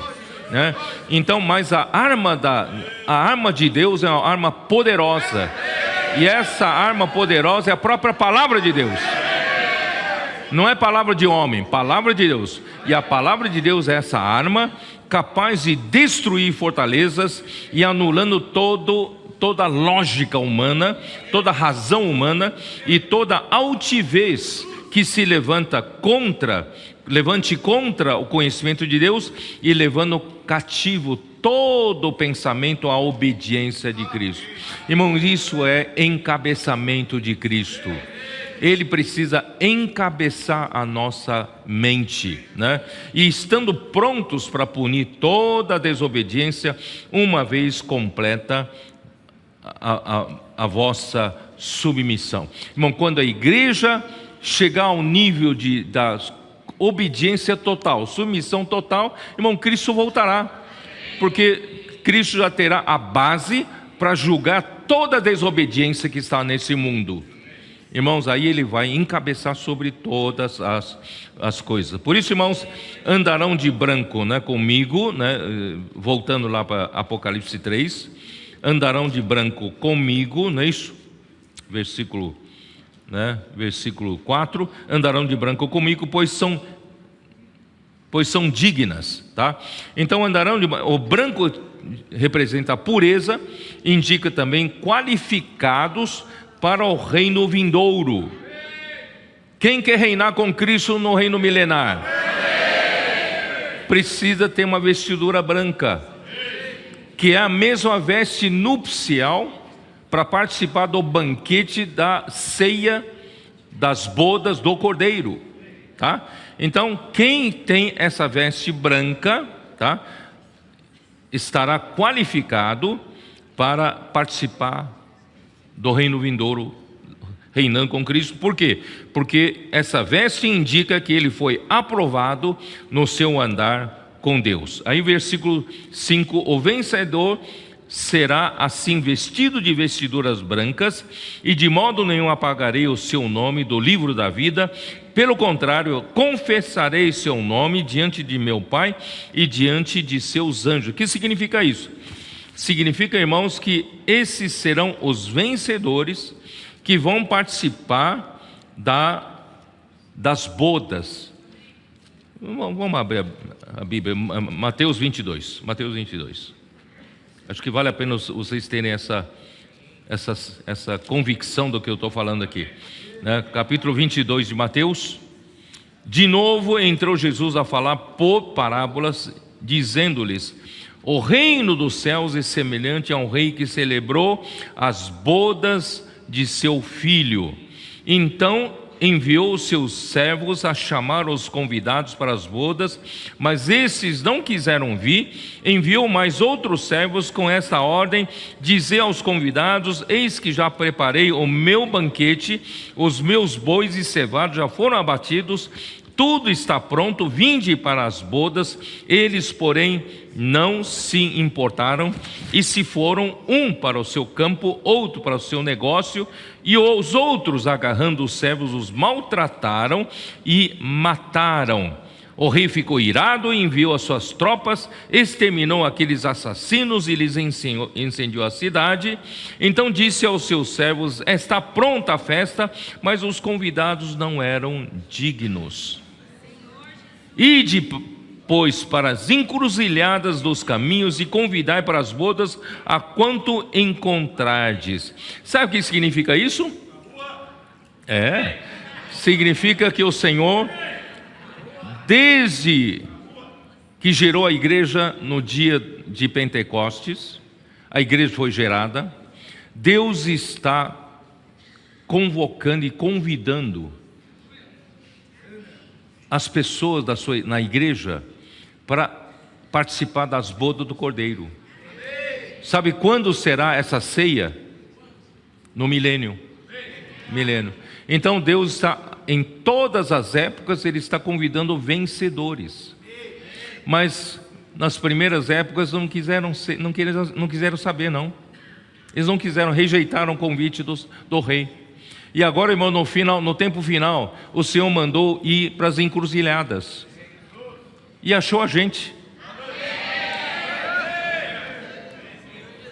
Então, mas a arma de Deus é uma arma poderosa, e essa arma poderosa é a própria palavra de Deus. Não é palavra de homem, palavra de Deus. E a palavra de Deus é essa arma capaz de destruir fortalezas e anulando toda lógica humana, toda razão humana e toda altivez que se levante contra o conhecimento de Deus, e levando cativo todo o pensamento à obediência de Cristo. Irmãos, isso é encabeçamento de Cristo. Ele precisa encabeçar a nossa mente, E estando prontos para punir toda a desobediência, uma vez completa a vossa submissão. Irmão, quando a igreja chegar ao nível da obediência total, submissão total, irmão, Cristo voltará, porque Cristo já terá a base para julgar toda a desobediência que está nesse mundo. Irmãos, aí ele vai encabeçar sobre todas as coisas. Por isso, irmãos, andarão de branco, comigo, voltando lá para Apocalipse 3, andarão de branco comigo, não é isso? Versículo 4, andarão de branco comigo, pois são dignas, tá? Então andarão o branco representa a pureza, indica também qualificados para o reino vindouro. Quem quer reinar com Cristo no reino milenar? Precisa ter uma vestidura branca, que é a mesma veste nupcial, para participar do banquete da ceia das bodas do Cordeiro, tá? Então, quem tem essa veste branca, tá, estará qualificado para participar do reino vindouro, reinando com Cristo. Por quê? Porque essa veste indica que ele foi aprovado no seu andar com Deus. Aí versículo 5, o vencedor será assim vestido de vestiduras brancas, e de modo nenhum apagarei o seu nome do livro da vida. Pelo contrário, confessarei seu nome diante de meu Pai e diante de seus anjos. O que significa isso? Significa, irmãos, que esses serão os vencedores que vão participar das bodas. Vamos abrir a Bíblia, Mateus 22. Acho que vale a pena vocês terem essa convicção do que eu estou falando aqui. Capítulo 22 de Mateus. De novo entrou Jesus a falar por parábolas, dizendo-lhes: o reino dos céus é semelhante a um rei que celebrou as bodas de seu filho. Então enviou os seus servos a chamar os convidados para as bodas, mas esses não quiseram vir. Enviou mais outros servos com esta ordem: dizei aos convidados: eis que já preparei o meu banquete, os meus bois e cevados já foram abatidos, tudo está pronto, vinde para as bodas. Eles, porém, não se importaram e se foram, um para o seu campo, outro para o seu negócio, e os outros, agarrando os servos, os maltrataram e mataram. O rei ficou irado e enviou as suas tropas, exterminou aqueles assassinos e lhes incendiou a cidade. Então disse aos seus servos: está pronta a festa, mas os convidados não eram dignos. Ide, pois, para as encruzilhadas dos caminhos e convidai para as bodas a quanto encontrardes. Sabe o que significa isso? Significa que o Senhor, desde que gerou a igreja no dia de Pentecostes, a igreja foi gerada, Deus está convocando e convidando as pessoas na igreja para participar das bodas do Cordeiro. Sabe quando será essa ceia? No milênio. Então Deus está, em todas as épocas, Ele está convidando vencedores. Mas nas primeiras épocas não quiseram saber, não. Eles não quiseram, rejeitaram o convite do rei. E agora, irmão, no tempo final, o Senhor mandou ir para as encruzilhadas. E achou a gente.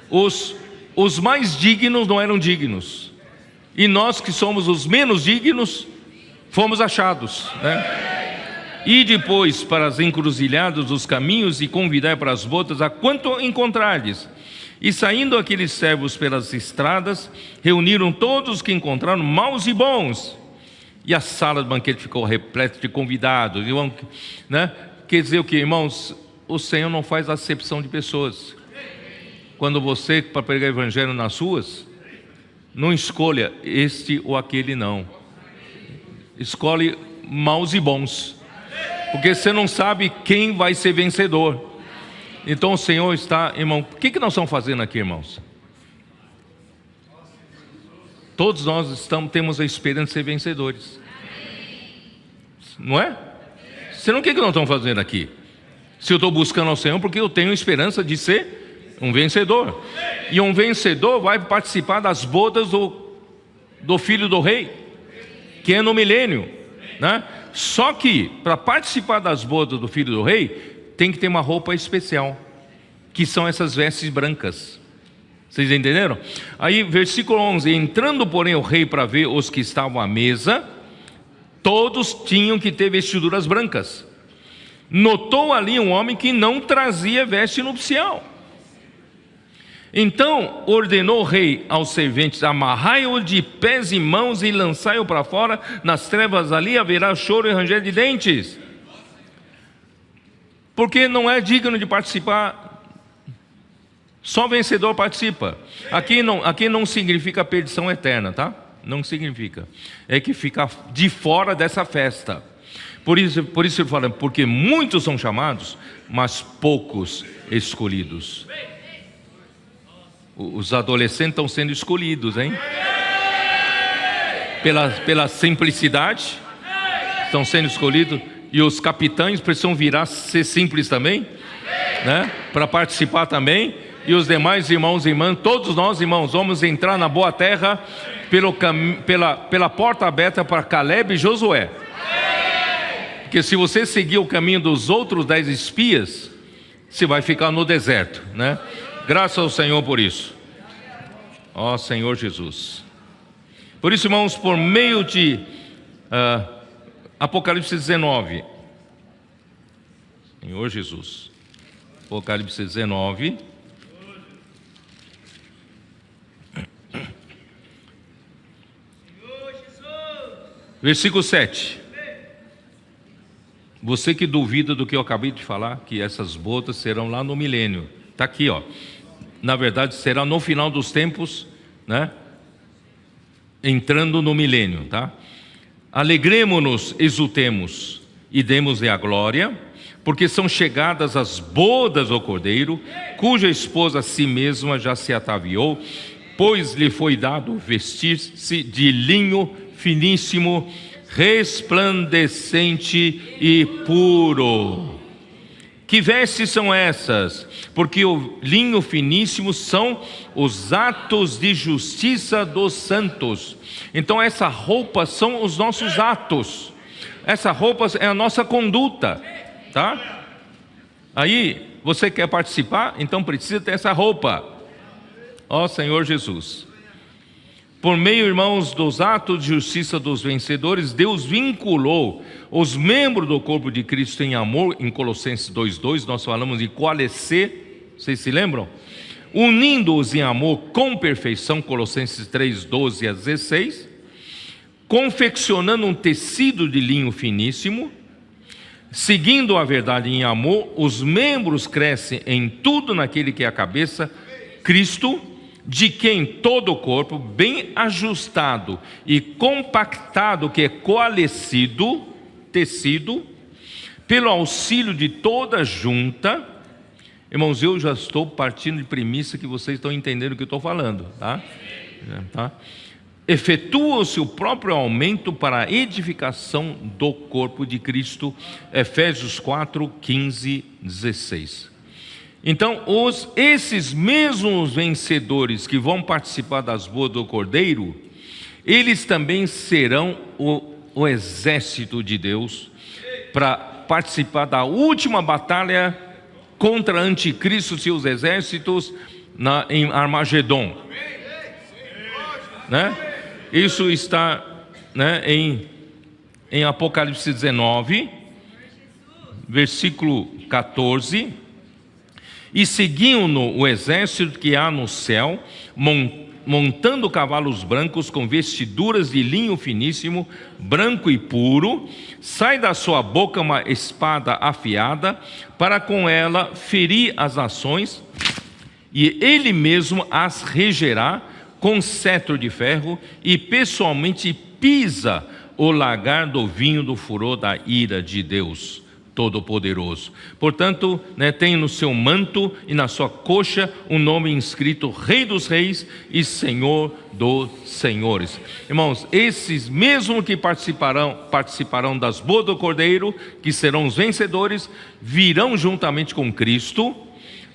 Os mais dignos não eram dignos. E nós que somos os menos dignos, fomos achados, né? E depois para as encruzilhadas dos caminhos e convidai para as bodas a quanto encontrardes. E saindo aqueles servos pelas estradas, reuniram todos os que encontraram, maus e bons. E a sala de banquete ficou repleta de convidados, né? Quer dizer o que, irmãos? O Senhor não faz acepção de pessoas. Quando você, para pregar o evangelho nas ruas, não escolha este ou aquele, não. Escolhe maus e bons, porque você não sabe quem vai ser vencedor. Então o Senhor está, irmão, o que nós estamos fazendo aqui, irmãos? Todos nós temos a esperança de ser vencedores, não é? Senão o que nós estamos fazendo aqui? Se eu estou buscando ao Senhor, porque eu tenho esperança de ser um vencedor. E um vencedor vai participar das bodas do filho do rei, que é no milênio, né? Só que para participar das bodas do filho do rei, tem que ter uma roupa especial, que são essas vestes brancas. Vocês entenderam? Aí versículo 11: entrando porém o rei para ver os que estavam à mesa, todos tinham que ter vestiduras brancas. Notou ali um homem que não trazia veste nupcial. Então ordenou o rei aos serventes: amarrai-o de pés e mãos e lançai-o para fora, nas trevas ali haverá choro e ranger de dentes. Porque não é digno de participar, só vencedor participa. Aqui não significa perdição eterna, tá? Não significa, é que fica de fora dessa festa. Por isso eu falo, porque muitos são chamados, mas poucos escolhidos. Os adolescentes estão sendo escolhidos, hein? Pela simplicidade, estão sendo escolhidos. E os capitães precisam virar a ser simples também, né? Para participar também. E os demais irmãos e irmãs, todos nós, irmãos, vamos entrar na boa terra pela porta aberta para Caleb e Josué. Porque se você seguir o caminho dos outros 10 espias, você vai ficar no deserto, né? Graças ao Senhor por isso. Ó Senhor Jesus. Por isso, irmãos, por meio de Apocalipse 19. Senhor Jesus. Apocalipse 19. Versículo 7. Você que duvida do que eu acabei de falar, que essas bodas serão lá no milênio. Está aqui, ó. Na verdade, será no final dos tempos, né? Entrando no milênio, tá? Alegremo-nos, exultemos e demos-lhe a glória, porque são chegadas as bodas do Cordeiro, cuja esposa a si mesma já se ataviou, pois lhe foi dado vestir-se de linho finíssimo, resplandecente e puro. Que vestes são essas? Porque o linho finíssimo são os atos de justiça dos santos. Então essa roupa são os nossos atos. Essa roupa é a nossa conduta, tá? Aí, você quer participar? Então precisa ter essa roupa. Ó Senhor Jesus. Por meio, irmãos, dos atos de justiça dos vencedores, Deus vinculou os membros do corpo de Cristo em amor. Em Colossenses 2:2 nós falamos de coalescer, vocês se lembram? Unindo-os em amor com perfeição, Colossenses 3:12 a 16, confeccionando um tecido de linho finíssimo, seguindo a verdade em amor, os membros crescem em tudo naquele que é a cabeça, Cristo, de quem todo o corpo, bem ajustado e compactado, que é coalescido, tecido, pelo auxílio de toda junta. Irmãos, eu já estou partindo de premissa que vocês estão entendendo o que eu estou falando, tá? Efetua o seu próprio aumento para a edificação do corpo de Cristo. Efésios 4, 15, 16. Então, esses mesmos vencedores que vão participar das bodas do Cordeiro, eles também serão o exército de Deus para participar da última batalha contra anticristo e seus exércitos em Armagedon, né? Isso está, né, em Apocalipse 19, versículo 14. E seguiam-no o exército que há no céu, montando cavalos brancos com vestiduras de linho finíssimo, branco e puro. Sai da sua boca uma espada afiada, para com ela ferir as nações, e ele mesmo as regerá com cetro de ferro, e pessoalmente pisa o lagar do vinho do furor da ira de Deus Todo-Poderoso. Portanto, né, tem no seu manto e na sua coxa um nome inscrito: Rei dos Reis e Senhor dos Senhores. Irmãos, esses mesmos que participarão das bodas do Cordeiro, que serão os vencedores, virão juntamente com Cristo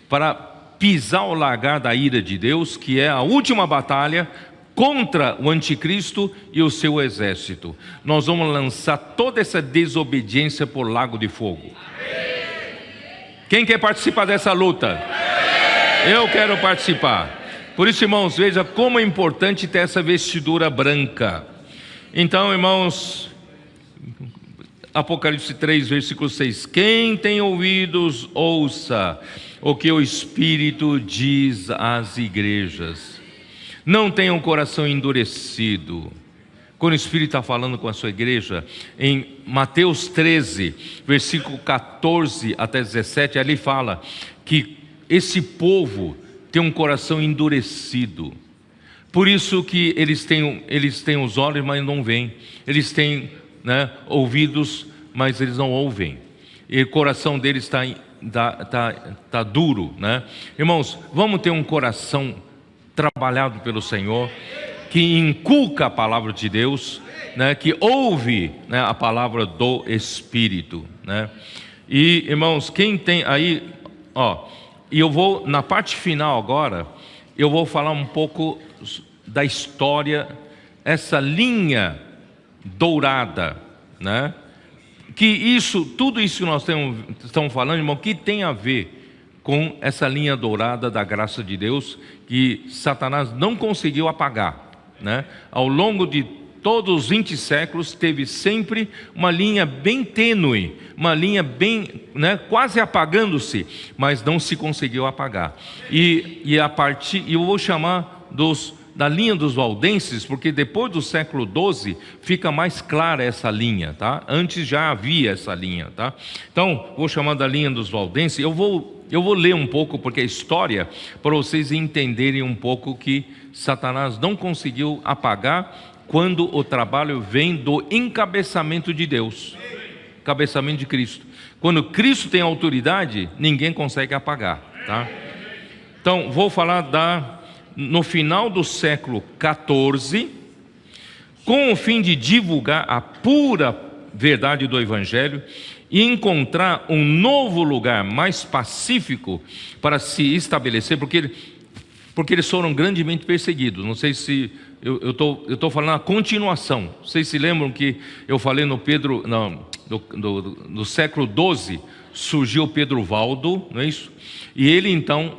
para pisar o lagar da ira de Deus, que é a última batalha contra o anticristo e o seu exército. Nós vamos lançar toda essa desobediência por lago de fogo. Quem quer participar dessa luta? Eu quero participar. Por isso, irmãos, veja como é importante ter essa vestidura branca. Então, irmãos, Apocalipse 3, versículo 6: quem tem ouvidos, ouça o que o Espírito diz às igrejas. Não tenha um coração endurecido. Quando o Espírito está falando com a sua igreja, em Mateus 13, versículo 14 até 17, ali fala que esse povo tem um coração endurecido. Por isso que eles têm os olhos, mas não veem. Eles têm, né, ouvidos, mas eles não ouvem. E o coração deles está duro, né? Irmãos, vamos ter um coração trabalhado pelo Senhor, que inculca a palavra de Deus, né, que ouve, né, a palavra do Espírito, né? E, irmãos, quem tem aí, e eu vou, na parte final agora, eu vou falar um pouco da história, essa linha dourada, né? Que tudo isso que nós estamos falando, irmão, que tem a ver com essa linha dourada da graça de Deus, que Satanás não conseguiu apagar, né? Ao longo de todos os 20 séculos, teve sempre uma linha bem tênue, uma linha bem, né, quase apagando-se, mas não se conseguiu apagar. E eu vou chamar da linha dos valdenses, porque depois do século XII fica mais clara essa linha, tá? Antes já havia essa linha, tá? Então, vou chamar da linha dos valdenses. Eu vou ler um pouco, porque a história, para vocês entenderem um pouco que Satanás não conseguiu apagar quando o trabalho vem do encabeçamento de Deus, encabeçamento de Cristo. Quando Cristo tem autoridade, ninguém consegue apagar, tá? Então, vou falar no final do século XIV, com o fim de divulgar a pura verdade do Evangelho e encontrar um novo lugar mais pacífico para se estabelecer, porque eles foram grandemente perseguidos. Não sei se eu estou falando a continuação. Vocês se lembram que eu falei no século XII surgiu Pedro Valdo, não é isso? E ele então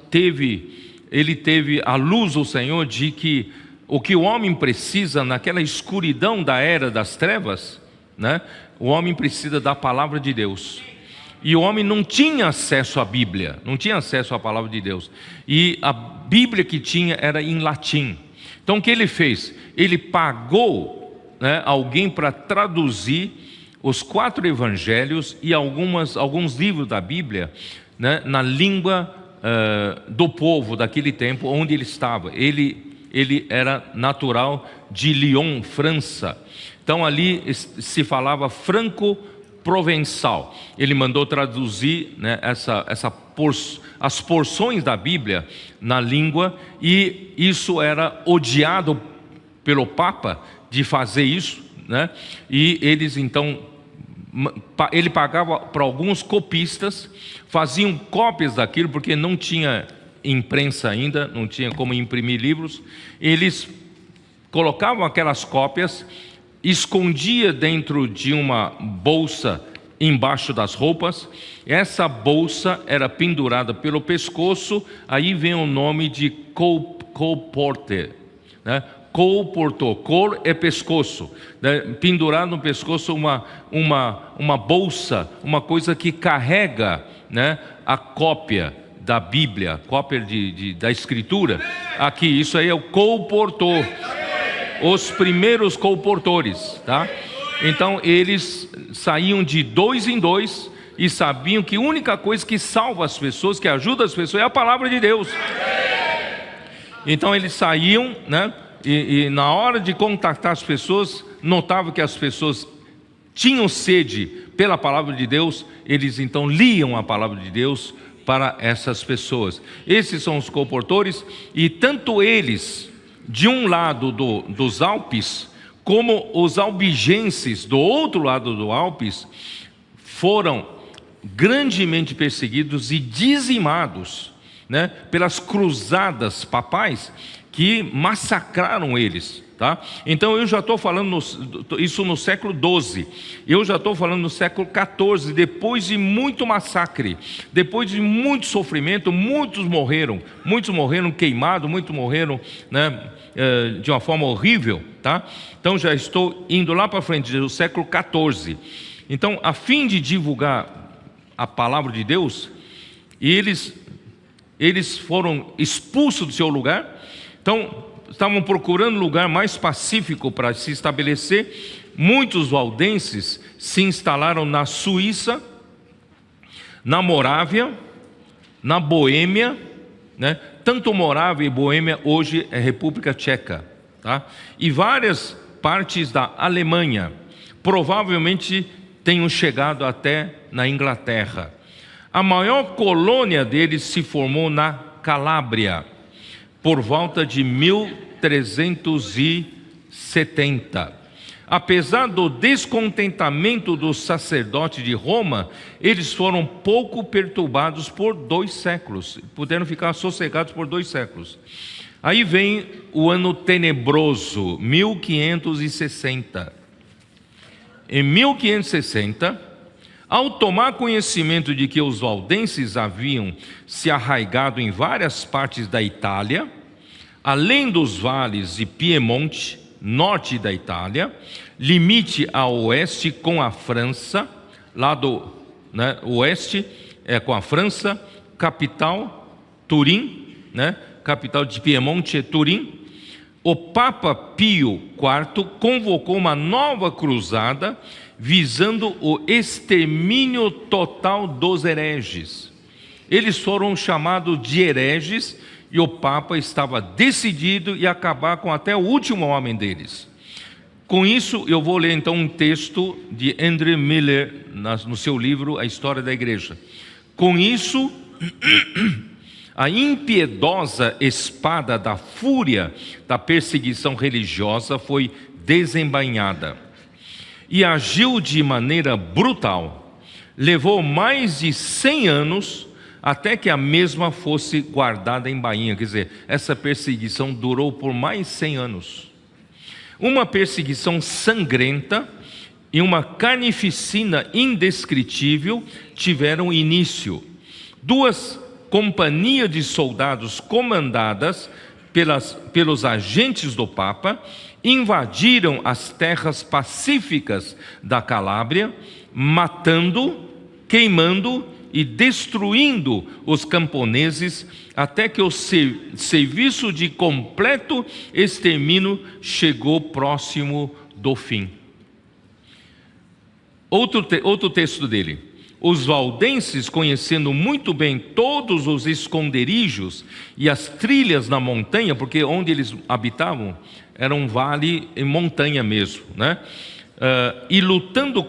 teve a luz do Senhor de que o que o homem precisa naquela escuridão da era das trevas, né? O homem precisa da palavra de Deus. E o homem não tinha acesso à Bíblia, não tinha acesso à palavra de Deus. E a Bíblia que tinha era em latim. Então o que ele fez? Ele pagou, né, alguém para traduzir os 4 evangelhos e alguns livros da Bíblia, né, na língua do povo daquele tempo onde ele estava. Ele era natural de Lyon, França. Então ali se falava franco-provençal. Ele mandou traduzir, né, as porções da Bíblia na língua, e isso era odiado pelo Papa de fazer isso, né? E eles então, ele pagava para alguns copistas, faziam cópias daquilo, porque não tinha imprensa ainda, não tinha como imprimir livros. Eles colocavam aquelas cópias, escondia dentro de uma bolsa embaixo das roupas. Essa bolsa era pendurada pelo pescoço. Aí vem o nome de colporteur, né? Colportor, cor é pescoço, né? Pendurado no pescoço uma bolsa, uma coisa que carrega, né, a cópia da Bíblia, cópia da Escritura. Aqui, isso aí é o colportor, os primeiros colportores, tá? Então eles saíam de 2 em 2 e sabiam que a única coisa que salva as pessoas, que ajuda as pessoas, é a palavra de Deus. Então eles saíam, né? E na hora de contactar as pessoas, notava que as pessoas tinham sede pela palavra de Deus. Eles então liam a palavra de Deus para essas pessoas. Esses são os colportores, e tanto eles, de um lado dos Alpes, como os albigenses, do outro lado do Alpes, foram grandemente perseguidos e dizimados, né, pelas cruzadas papais, que massacraram eles, tá? Então eu já estou falando isso no século XII, eu já estou falando no século XIV, depois de muito massacre, depois de muito sofrimento. Muitos morreram queimados, muitos morreram, né, de uma forma horrível, tá? Então já estou indo lá para frente, do século XIV. Então, a fim de divulgar a palavra de Deus, eles foram expulsos do seu lugar. Então, estavam procurando lugar mais pacífico para se estabelecer. Muitos valdenses se instalaram na Suíça, na Morávia, na Boêmia, né? Tanto Morávia e Boêmia hoje é República Tcheca, tá? E várias partes da Alemanha, provavelmente tenham chegado até na Inglaterra. A maior colônia deles se formou na Calábria, por volta de 1370. Apesar do descontentamento dos sacerdotes de Roma, eles foram pouco perturbados por 2 séculos, puderam ficar sossegados por 2 séculos. Aí vem o ano tenebroso, 1560. Em 1560, ao tomar conhecimento de que os valdenses haviam se arraigado em várias partes da Itália, além dos vales de Piemonte, norte da Itália, limite a oeste com a França, lado, né, oeste é com a França, capital Turim, né, capital de Piemonte é Turim. O Papa Pio IV convocou uma nova cruzada visando o extermínio total dos hereges. Eles foram chamados de hereges e o Papa estava decidido em acabar com até o último homem deles. Com isso, eu vou ler então um texto de Andrew Miller no seu livro A História da Igreja. Com isso, a impiedosa espada da fúria da perseguição religiosa foi desembainhada e agiu de maneira brutal. Levou mais de 100 anos até que a mesma fosse guardada em bainha. Quer dizer, essa perseguição durou por mais 100 anos. Uma perseguição sangrenta e uma carnificina indescritível tiveram início. 2 companhias de soldados comandadas pelos agentes do Papa invadiram as terras pacíficas da Calábria, matando, queimando e destruindo os camponeses, até que o serviço de completo extermínio chegou próximo do fim. Outro texto dele. Os valdenses, conhecendo muito bem todos os esconderijos e as trilhas na montanha, porque onde eles habitavam era um vale em montanha mesmo, né? E lutando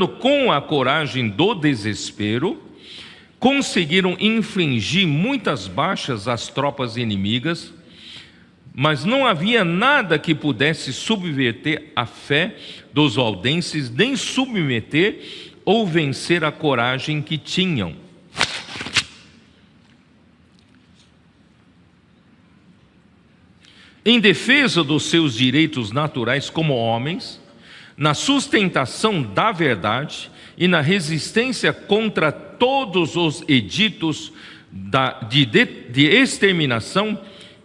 com a coragem do desespero, conseguiram infligir muitas baixas às tropas inimigas, mas não havia nada que pudesse subverter a fé dos valdenses, nem submeter ou vencer a coragem que tinham. Em defesa dos seus direitos naturais como homens, na sustentação da verdade e na resistência contra todos os editos de exterminação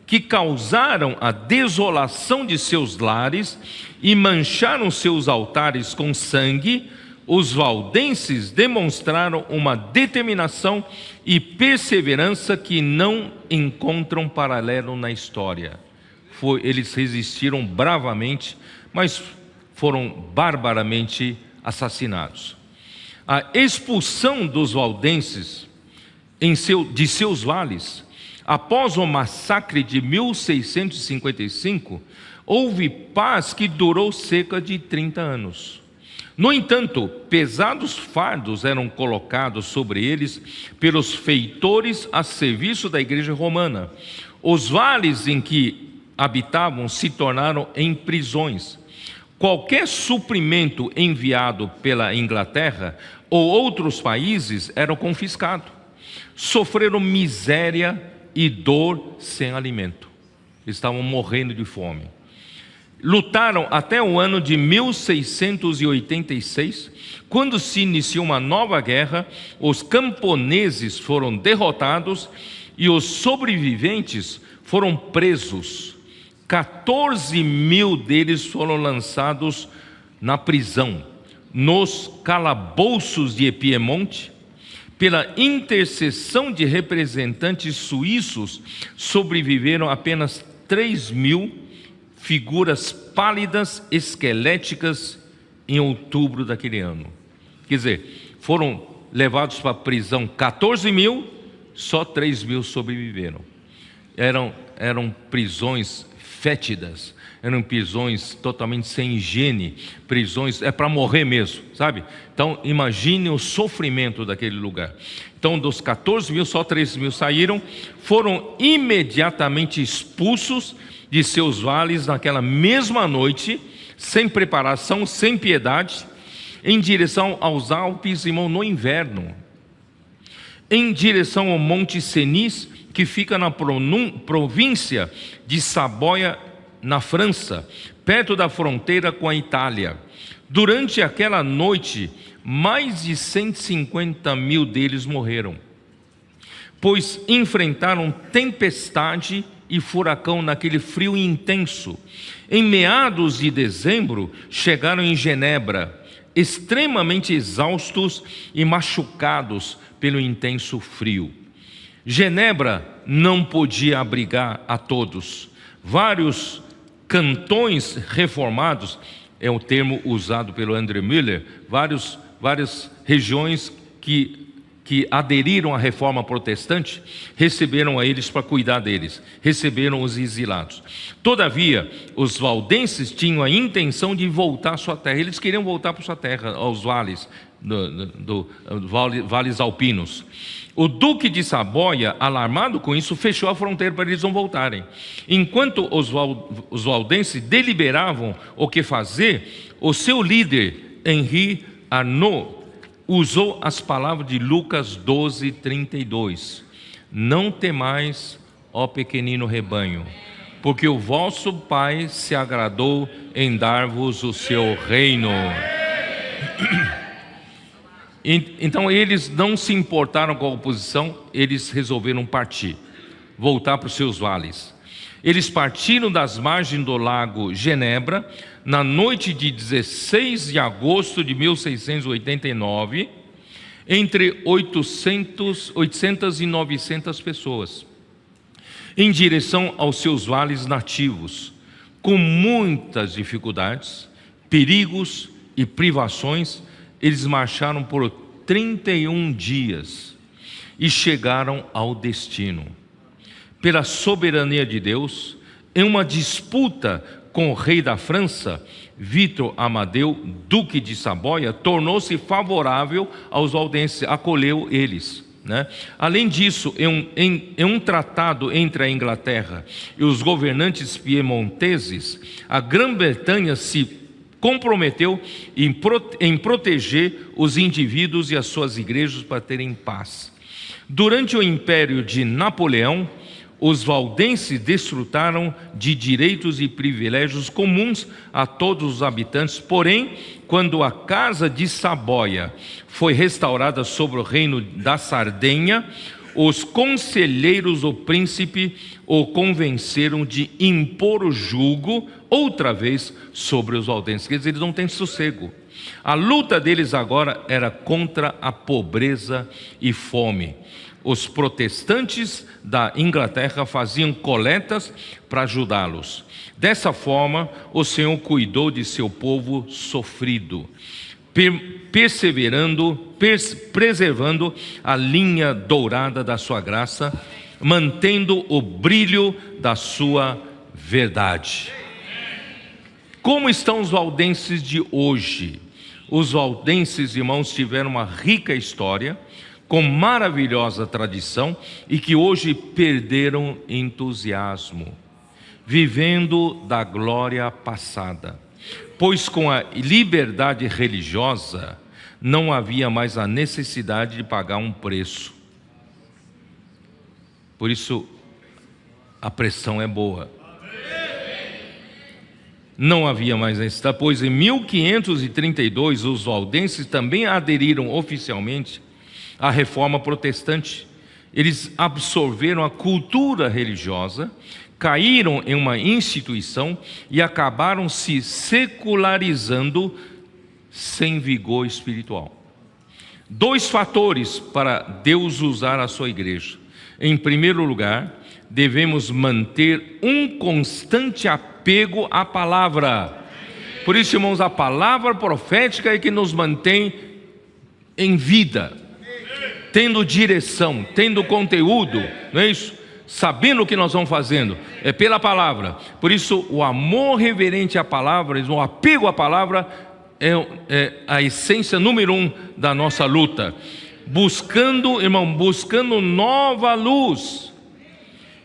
que causaram a desolação de seus lares e mancharam seus altares com sangue, os valdenses demonstraram uma determinação e perseverança que não encontram paralelo na história. Eles resistiram bravamente, mas foram barbaramente assassinados. A expulsão dos valdenses de seus vales, após o massacre de 1655, houve paz que durou cerca de 30 anos. No entanto, pesados fardos eram colocados sobre eles pelos feitores a serviço da Igreja Romana. Os vales em que habitavam se tornaram em prisões. Qualquer suprimento enviado pela Inglaterra ou outros países era confiscado. Sofreram miséria e dor sem alimento. Estavam morrendo de fome. Lutaram até o ano de 1686, quando se iniciou uma nova guerra. Os camponeses foram derrotados e os sobreviventes foram presos. 14 mil deles foram lançados na prisão, nos calabouços de Piemonte. Pela intercessão de representantes suíços, sobreviveram apenas 3 mil figuras pálidas, esqueléticas, em outubro daquele ano. Quer dizer, foram levados para a prisão 14 mil, só 3 mil sobreviveram. Eram prisões fétidas, eram prisões totalmente sem higiene, prisões para morrer mesmo, sabe? Então imagine o sofrimento daquele lugar. Então dos 14 mil, só 3 mil saíram, foram imediatamente expulsos de seus vales naquela mesma noite, sem preparação, sem piedade, em direção aos Alpes, irmão, no inverno, em direção ao Monte Cenis, que fica na província de Saboia, na França, perto da fronteira com a Itália. Durante aquela noite, mais de 150 mil deles morreram, pois enfrentaram tempestade e furacão naquele frio intenso. Em meados de dezembro, chegaram em Genebra, extremamente exaustos e machucados pelo intenso frio. Genebra não podia abrigar a todos. Vários cantões reformados, é um termo usado pelo André Müller, várias regiões que aderiram à reforma protestante, receberam a eles para cuidar deles, receberam os exilados. Todavia, os valdenses tinham a intenção de voltar à sua terra. Eles queriam voltar para sua terra, aos vales, vales alpinos. O duque de Saboia, alarmado com isso, fechou a fronteira para eles não voltarem. Enquanto os valdenses deliberavam o que fazer, o seu líder, Henri Arnaud, usou as palavras de Lucas 12:32. Não temais, ó pequenino rebanho, porque o vosso Pai se agradou em dar-vos o seu reino. Então eles não se importaram com a oposição, eles resolveram partir, voltar para os seus vales. Eles partiram das margens do lago Genebra na noite de 16 de agosto de 1689, entre 800 e 900 pessoas, em direção aos seus vales nativos, com muitas dificuldades, perigos e privações. eles marcharam por 31 dias e chegaram ao destino. Pela soberania de Deus, em uma disputa com o rei da França, Vítor Amadeu, duque de Saboia, tornou-se favorável aos valdenses, acolheu eles, né? Além disso, em um tratado entre a Inglaterra e os governantes piemonteses, a Grã-Bretanha se comprometeu em proteger os indivíduos e as suas igrejas para terem paz. Durante o império de Napoleão, os valdenses desfrutaram de direitos e privilégios comuns a todos os habitantes, porém, quando a Casa de Saboia foi restaurada sobre o reino da Sardenha, os conselheiros do príncipe o convenceram de impor o jugo outra vez sobre os valdenses. Quer dizer, eles não têm sossego. A luta deles agora era contra a pobreza e fome. Os protestantes da Inglaterra faziam coletas para ajudá-los. Dessa forma, o Senhor cuidou de seu povo sofrido, preservando a linha dourada da sua graça, mantendo o brilho da sua verdade. Como estão os valdenses de hoje? Os valdenses, irmãos, tiveram uma rica história, com maravilhosa tradição, e que hoje perderam entusiasmo, vivendo da glória passada, pois com a liberdade religiosa não havia mais a necessidade de pagar um preço. Por isso a pressão é boa. Não havia mais necessidade, pois em 1532 os valdenses também aderiram oficialmente à reforma protestante. Eles absorveram a cultura religiosa, caíram em uma instituição e acabaram se secularizando sem vigor espiritual. 2 fatores para Deus usar a sua igreja. Em primeiro lugar, devemos manter um constante apego à palavra. Por isso, irmãos, a palavra profética é que nos mantém em vida, tendo direção, tendo conteúdo, não é isso? Sabendo o que nós vamos fazendo, é pela palavra. Por isso, o amor reverente à palavra, o apego à palavra é a essência número 1 da nossa luta. Buscando, irmão, buscando nova luz,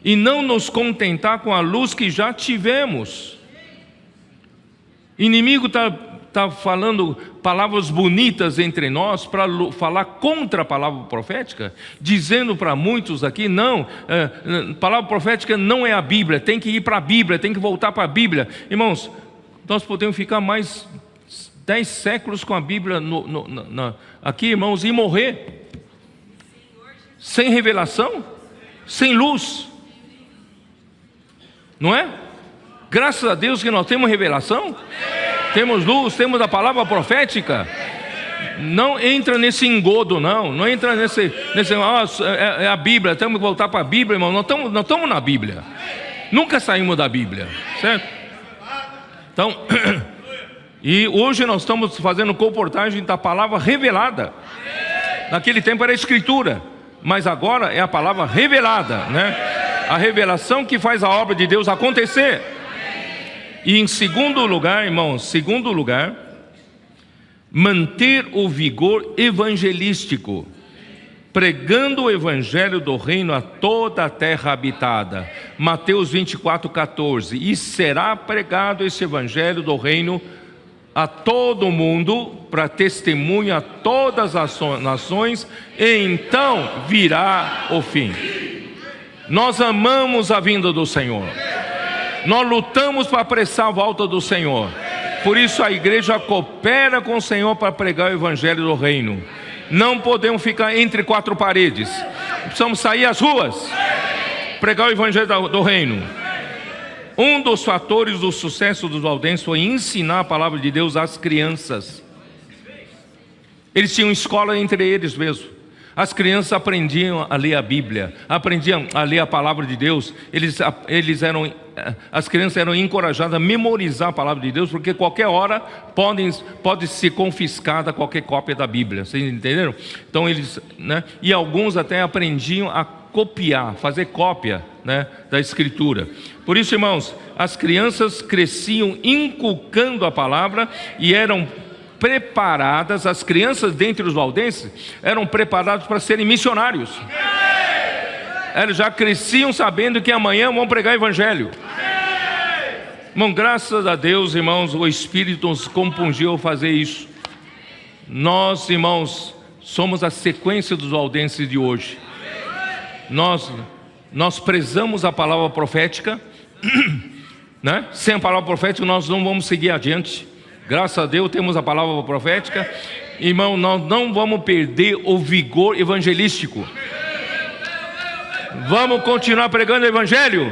e não nos contentar com a luz que já tivemos. O inimigo está falando palavras bonitas entre nós para falar contra a palavra profética, dizendo para muitos aqui, não, palavra profética não é a Bíblia, tem que ir para a Bíblia, tem que voltar para a Bíblia. Irmãos, nós podemos ficar mais 10 séculos com a Bíblia aqui, irmãos, e morrer sem revelação, sem luz, não é? Graças a Deus que nós temos revelação, temos luz, temos a palavra profética. Não entra nesse engodo, não entra nesse é a Bíblia, temos que voltar para a Bíblia, irmão. Nós estamos na Bíblia, nunca saímos da Bíblia, certo? Então, e hoje nós estamos fazendo comportagem da palavra revelada. Naquele tempo era a Escritura, mas agora é a palavra revelada, né? A revelação que faz a obra de Deus acontecer. E em segundo lugar, irmãos, manter o vigor evangelístico, pregando o evangelho do reino a toda a terra habitada. Mateus 24:14. E será pregado esse evangelho do reino a todo mundo, para testemunha a todas as nações, e então virá o fim. Nós amamos a vinda do Senhor, nós lutamos para apressar a volta do Senhor. Por isso a igreja coopera com o Senhor para pregar o evangelho do reino. Não podemos ficar entre 4 paredes, precisamos sair às ruas, pregar o evangelho do reino. Um dos fatores do sucesso dos valdenses foi ensinar a palavra de Deus às crianças. Eles tinham escola entre eles mesmo. As crianças aprendiam a ler a Bíblia, aprendiam a ler a palavra de Deus. Eles eram as crianças eram encorajadas a memorizar a palavra de Deus, porque qualquer hora pode ser confiscada qualquer cópia da Bíblia. Vocês entenderam? Então eles, né? E alguns até aprendiam a copiar, fazer cópia, né, da Escritura. Por isso, irmãos, as crianças cresciam inculcando a palavra e eram preparadas, as crianças dentre os valdenses eram preparadas para serem missionários. Eles já cresciam sabendo que amanhã vão pregar o evangelho. Irmão, graças a Deus, irmãos, o Espírito nos compungiu a fazer isso. Nós, irmãos, somos a sequência dos valdenses de hoje. Nós prezamos a palavra profética, né? Sem a palavra profética nós não vamos seguir adiante. Graças a Deus temos a palavra profética. Irmão, nós não vamos perder o vigor evangelístico. Vamos continuar pregando o evangelho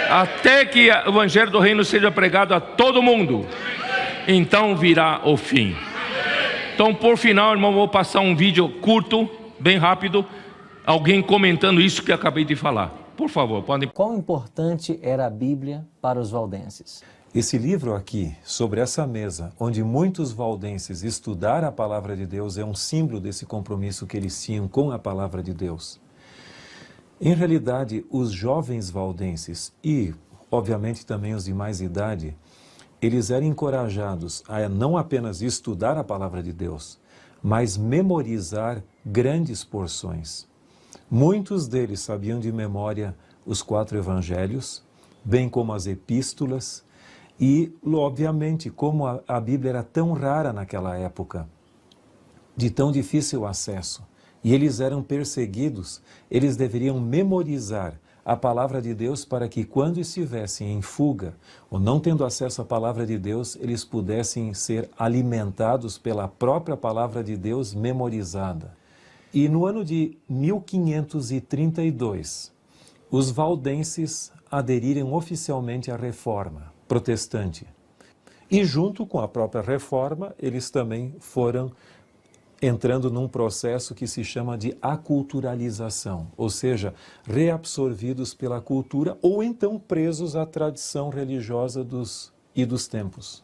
até que o evangelho do reino seja pregado a todo mundo. Então virá o fim. Então, por final, irmão, vou passar um vídeo curto, bem rápido, alguém comentando isso que eu acabei de falar. Por favor, podem. Quão importante era a Bíblia para os valdenses? Esse livro aqui, sobre essa mesa, onde muitos valdenses estudaram a palavra de Deus, é um símbolo desse compromisso que eles tinham com a palavra de Deus. Em realidade, os jovens valdenses e, obviamente, também os de mais idade, eles eram encorajados a não apenas estudar a palavra de Deus, mas memorizar grandes porções. Muitos deles sabiam de memória os 4 evangelhos, bem como as epístolas, e, obviamente, como a Bíblia era tão rara naquela época, de tão difícil acesso, e eles eram perseguidos, eles deveriam memorizar a palavra de Deus para que quando estivessem em fuga, ou não tendo acesso à palavra de Deus, eles pudessem ser alimentados pela própria palavra de Deus memorizada. E no ano de 1532, os valdenses aderiram oficialmente à Reforma protestante. E junto com a própria Reforma, eles também foram entrando num processo que se chama de aculturalização, ou seja, reabsorvidos pela cultura ou então presos à tradição religiosa dos tempos.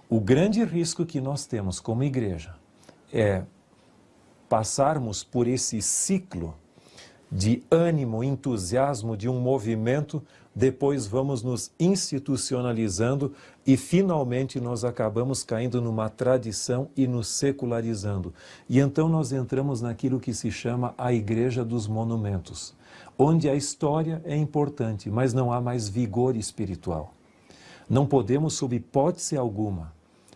O grande risco que nós temos como igreja é passarmos por esse ciclo de ânimo, entusiasmo de um movimento, depois vamos nos institucionalizando e finalmente nós acabamos caindo numa tradição e nos secularizando. E então nós entramos naquilo que se chama a Igreja dos Monumentos, onde a história é importante, mas não há mais vigor espiritual. Não podemos, sob hipótese alguma,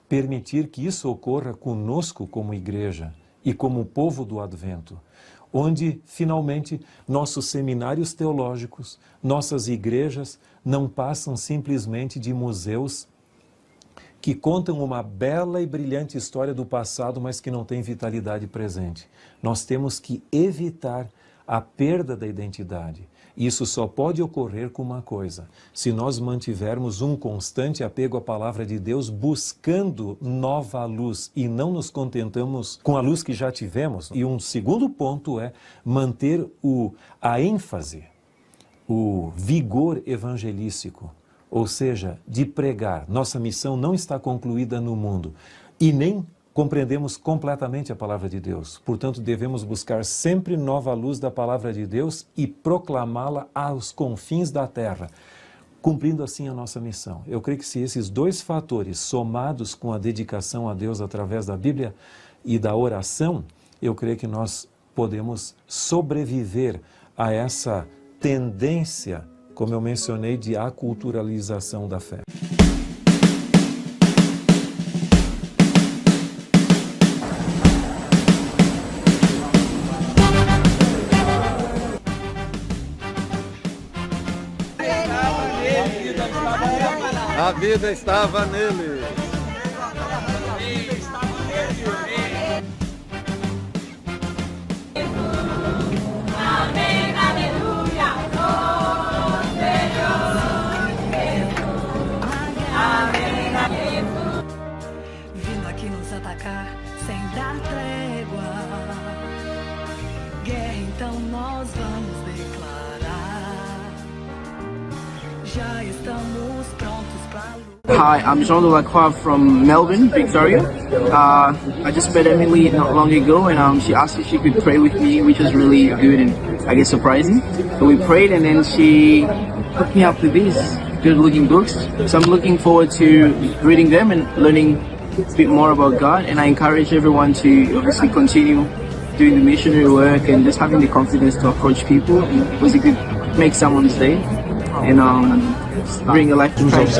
permitir que isso ocorra conosco como igreja e como povo do Advento, onde, finalmente, nossos seminários teológicos, nossas igrejas não passam simplesmente de museus que contam uma bela e brilhante história do passado, mas que não têm vitalidade presente. Nós temos que evitar a perda da identidade. Isso só pode ocorrer com uma coisa: se nós mantivermos um constante apego à palavra de Deus, buscando nova luz e não nos contentamos com a luz que já tivemos. E um segundo ponto é manter a ênfase, o vigor evangelístico, ou seja, de pregar. Nossa missão não está concluída no mundo e nem compreendemos completamente a palavra de Deus. Portanto, devemos buscar sempre nova luz da palavra de Deus e proclamá-la aos confins da terra, cumprindo assim a nossa missão. Eu creio que se esses 2 fatores, somados com a dedicação a Deus através da Bíblia e da oração, eu creio que nós podemos sobreviver a essa tendência, como eu mencionei, de aculturalização da fé. A vida estava nele. Amém, aleluia, oh Senhor. Amém, aleluia. Vindo aqui nos atacar sem dar trégua. Guerra, então nós vamos declarar. já estamos prontos pra lutar. Hi, I'm Jean de Lacroix from Melbourne, Victoria. I just met Emily not long ago, and she asked if she could pray with me, which was really good and I guess surprising. So we prayed, and then she hooked me up with these good-looking books. So I'm looking forward to reading them and learning a bit more about God. And I encourage everyone to obviously continue doing the missionary work and just having the confidence to approach people, because it could make someone's day and bring a life to Christ.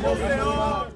Aleluia!